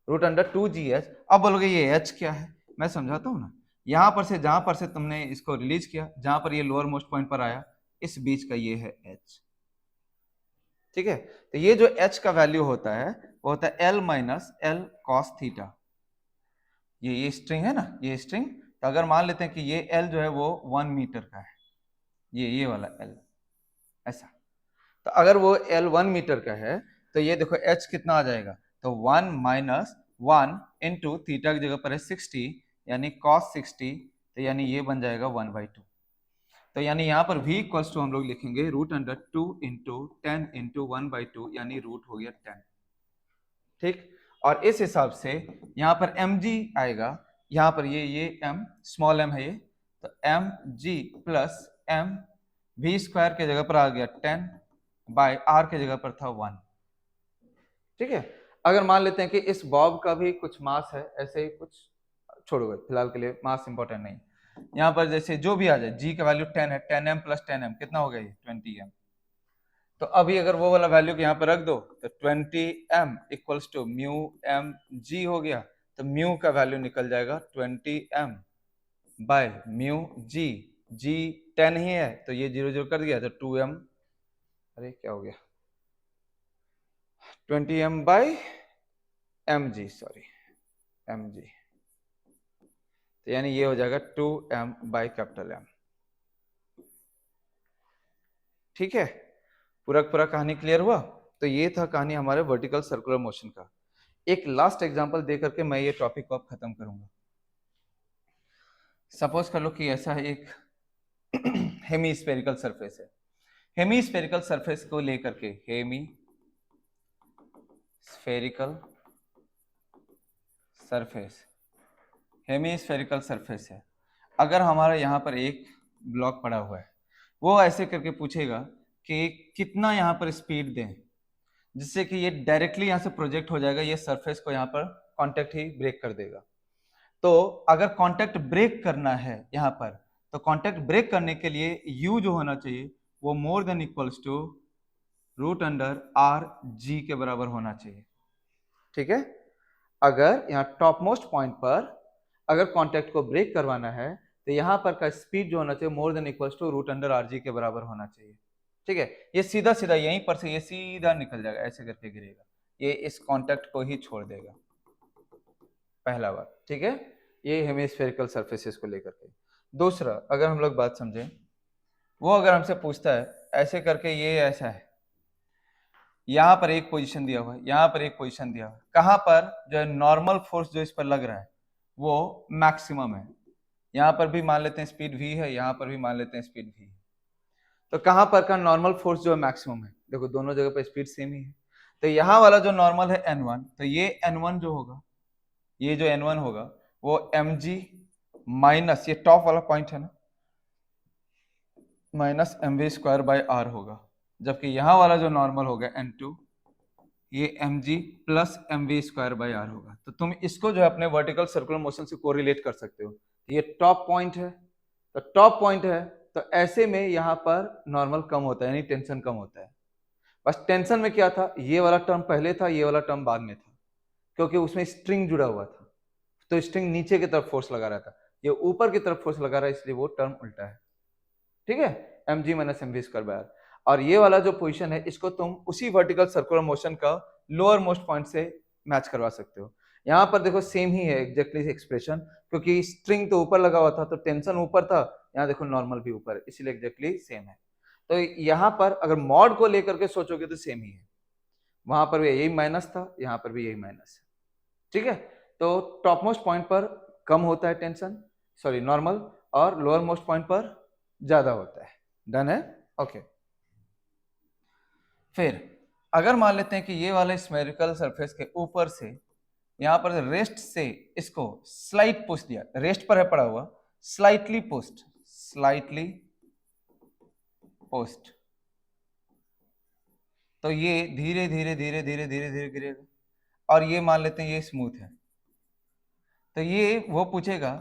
root under 2gh। अब बोलोगे ये h क्या है? मैं समझाता हूं ना, यहां पर से जहां पर से तुमने इसको रिलीज किया, जहां पर ये लोअर मोस्ट पॉइंट पर आया, इस बीच का ये है h, ठीक है। तो ये जो h का वैल्यू होता है वो होता है l minus L cos theta. ये स्ट्रिंग है ना, ये स्ट्रिंग, तो अगर मान लेते हैं कि ये l जो है वो 1 मीटर का है, ये वाला l ऐसा, तो अगर वो l 1 मीटर का है तो ये देखो h कितना आ जाएगा? तो 1 माइनस 1 इंटू थीटा की जगह पर है 60 यानी cos 60, तो यानी ये बन जाएगा 1/2। तो यानी यहाँ पर v इक्वल्स टू हम लोग लिखेंगे √2 इंटू 10 इंटू 1/2 यानी रूट हो गया 10। ठीक, और इस हिसाब से यहाँ पर mg आएगा, यहाँ पर ये m स्मॉल m है ये, तो mg plus m v square के जगह पर आ गया 10 बाय r के जगह पर था 1। ठीक है, अगर मान लेते हैं कि इस बॉब का भी कुछ मास है, ऐसे ही कुछ छोड़ो फिलहाल के लिए, मास इंपॉर्टेंट नहीं। यहाँ पर जैसे जो भी आ जाए, g का वैल्यू 10 है, 10m प्लस 10m कितना हो गया ये 20m। तो अभी अगर वो वाला वैल्यू यहाँ पर रख दो तो 20m equals to mu M G हो गया, तो म्यू का वैल्यू निकल जाएगा 20m बाय म्यू जी, जी 10 ही है तो ये 0 0 कर दिया तो 2m, अरे क्या हो गया 20m by M G, sorry M G, तो यानी ये हो जाएगा 2m बाय कैपिटल M। ठीक है, पूरा पूरा कहानी क्लियर हुआ। तो ये था कहानी हमारे वर्टिकल सर्कुलर मोशन का। एक लास्ट एग्जांपल दे करके मैं ये टॉपिक को अब खत्म करूंगा। सपोज कर लो कि ऐसा है एक हेमी स्फेरिकल सरफेस है। हेमी स्फेरिकल सरफेस को लेकर के, hemispherical surface, hemispherical surface है। अगर हमारा यहाँ पर एक ब्लॉक पड़ा हुआ है, वो ऐसे करके पूछेगा कि कितना यहाँ पर स्पीड दें जिससे कि ये डायरेक्टली यहाँ से प्रोजेक्ट हो जाएगा, ये सरफेस को यहाँ पर कांटेक्ट ही ब्रेक कर देगा। तो अगर कांटेक्ट ब्रेक करना है यहाँ पर, तो कांटेक्ट ब्रेक करने के लिए u जो होना चाहिए वो more than equals to √r(g) के बराबर होना चाहिए। ठीक है, अगर यहाँ टॉप मोस्ट पॉइंट पर अगर कांटेक्ट को ब्रेक करवाना है तो यहाँ पर का स्पीड जो होना चाहिए more then equals to √r(g) के बराबर होना चाहिए। ठीक है, ये सीधा सीधा यहीं पर से ये सीधा निकल जाएगा, ऐसे करके गिरेगा, ये इस कांटेक्ट को ही छोड़ देगा, पहला बात। ठीक है, ये हेमिस्फेरिकल सरफेसेस को लेकर के। दूसरा, अगर हम लोग बात समझें, वो अगर हमसे पूछता है ऐसे करके ये ऐसा है, यहाँ पर एक पोजीशन दिया हुआ है, यहाँ पर एक पोजीशन दिया हुआ है, कहाँ पर जो है नॉर्मल फोर्स जो इस पर लग रहा है वो मैक्सिमम है। यहाँ पर भी मान लेते हैं स्पीड v है, यहाँ पर भी मान लेते हैं स्पीड v है, तो कहाँ पर का नॉर्मल फोर्स जो है मैक्सिमम है, देखो दोनों जगह पर स्पीड सेम ही है। तो यहाँ वाला जो नॉर्मल है n1, तो ये n1 जो होगा, ये जो n1 होगा वो mg माइनस ये टॉप वाला पॉइंट है ना, माइनस mv² बाय r होगा, जबकि यहाँ वाला जो नॉर्मल होगा n2, ये mg plus mv² bye r होगा। तो तुम इसको जो है अपने वर्टिकल सर्कुलर मोशन से कोरिलेट कर सकते हो। ये टॉप पॉइंट है, तो टॉप पॉइंट है तो ऐसे में यहाँ पर नॉर्मल कम होता है, यानी टेंशन कम होता है। बस टेंशन में क्या था, ये वाला टर्म पहले था, ये वाला टर्म बाद में था, क्योंकि उसमें स्ट्रिंग जुड़ा हुआ था, तो स्ट्रिंग नीचे की तरफ फोर्स लगा रहा था, ये ऊपर की तरफ फोर्स लगा रहा है, इसलिए वो टर्म उल्टा है। ठीक है, mg minus mv² bye r। और ये वाला जो पोजीशन है इसको तुम उसी वर्टिकल सर्कुलर मोशन का लोअर मोस्ट पॉइंट से मैच करवा सकते हो। यहाँ पर देखो सेम ही है एग्जैक्टली एक्सप्रेशन, क्योंकि स्ट्रिंग तो ऊपर लगा हुआ था तो टेंशन ऊपर था, यहाँ देखो नॉर्मल भी ऊपर है, इसीलिए एग्जैक्टली सेम है। तो यहाँ पर अगर मॉड को लेकर के सोचोगे तो सेम ही है, वहां पर भी यही माइनस था, यहाँ पर भी यही माइनस है। ठीक है, तो टॉप मोस्ट पॉइंट पर कम होता है टेंशन, सॉरी नॉर्मल, और लोअर मोस्ट पॉइंट पर ज्यादा होता है। डन है, ओके। फिर अगर मान लेते हैं कि ये वाले स्फेरिकल सरफेस के ऊपर से यहाँ पर रेस्ट से इसको स्लाइट पुश दिया, रेस्ट पर है पड़ा हुआ, स्लाइटली पोस्ट, स्लाइटली पोस्ट, तो ये धीरे धीरे धीरे धीरे धीरे धीरे गिरेगा, और ये मान लेते हैं ये स्मूथ है, तो ये वो पूछेगा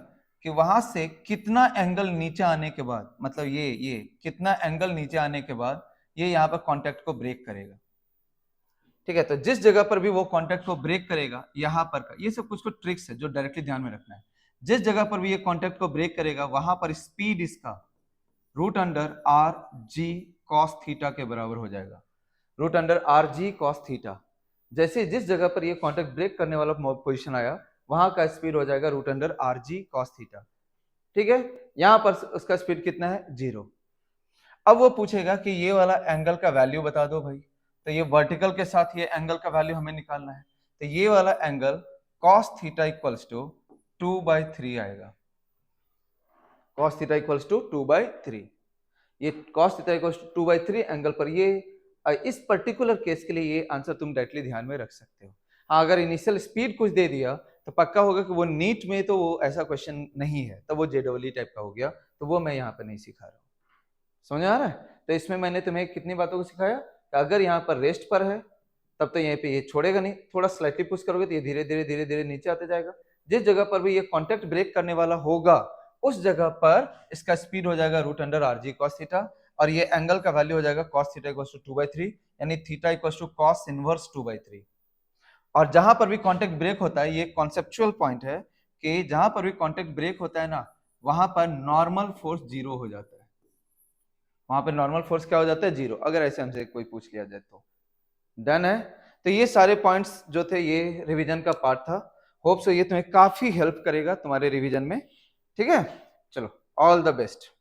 कि वहां से कितना एंगल नीचे आने के बाद, मतलब ये कितना एंगल नीचे आने के बाद ये यहाँ पर कांटेक्ट को ब्रेक करेगा। ठीक है, तो जिस जगह पर भी वो कांटेक्ट को ब्रेक करेगा, यहाँ पर का ये सब कुछ कुछ ट्रिक्स है जो डायरेक्टली ध्यान में रखना है। जिस जगह पर भी ये कांटेक्ट को ब्रेक करेगा वहां पर स्पीड इसका √r(g) cos थीटा के बराबर हो जाएगा, √r(g) cos थीटा। जैसे जिस जगह पर ये कांटेक्ट ब्रेक करने वाला पोजीशन आया वहां का स्पीड हो जाएगा √r(g) cos थीटा। ठीक है, यहां पर उसका स्पीड कितना है, 0। अब वो पूछेगा कि ये वाला एंगल का वैल्यू बता दो भाई, तो ये वर्टिकल के साथ ये एंगल का वैल्यू हमें निकालना है। तो ये वाला angle cos theta equals to 2/3 आएगा। cos थीटा इक्वल्स टू 2/3, ये cos theta equals to 2/3 angle पर ये इस पर्टिकुलर केस के लिए ये आंसर तुम डायरेक्टली ध्यान में रख सकते हो। हाँ, अगर इनिशियल स्पीड कुछ दे दिया तो पक्का होगा कि वो नीट में तो वो ऐसा क्वेश्चन नहीं है, तो वो जेडब्ल्यू टाइप का हो गया, तो वो मैं यहाँ पर नहीं सिखा रहा हूँ। समझ आ रहा है? तो इसमें मैंने तुम्हें कितनी बातों को सिखाया कि अगर यहाँ पर रेस्ट पर है तब तो यहाँ पे ये छोड़ेगा नहीं, थोड़ा स्लाइटली पुश करोगे तो ये धीरे धीरे धीरे धीरे नीचे आते जाएगा। जिस जगह पर भी ये कांटेक्ट ब्रेक करने वाला होगा उस जगह पर इसका स्पीड हो जाएगा root under R G cos theta, और ये एंगल का वैल्यू हो जाएगा कॉस थीटा इक्वल्स टू 2/3, यानी theta equals to cos inverse 2/3। और जहां पर भी कांटेक्ट ब्रेक होता है, ये कॉन्सेप्चुअल पॉइंट है कि जहां पर भी कांटेक्ट ब्रेक होता है ना, वहां पर नॉर्मल फोर्स जीरो हो जाता है। वहां पर नॉर्मल फोर्स क्या हो जाता है? जीरो, अगर ऐसे हमसे कोई पूछ लिया जाए तो। डन है? तो ये सारे पॉइंट्स जो थे ये रिवीजन का पार्ट था। होप सो ये तुम्हें काफी हेल्प करेगा तुम्हारे रिवीजन में। ठीक है, चलो, ऑल द बेस्ट।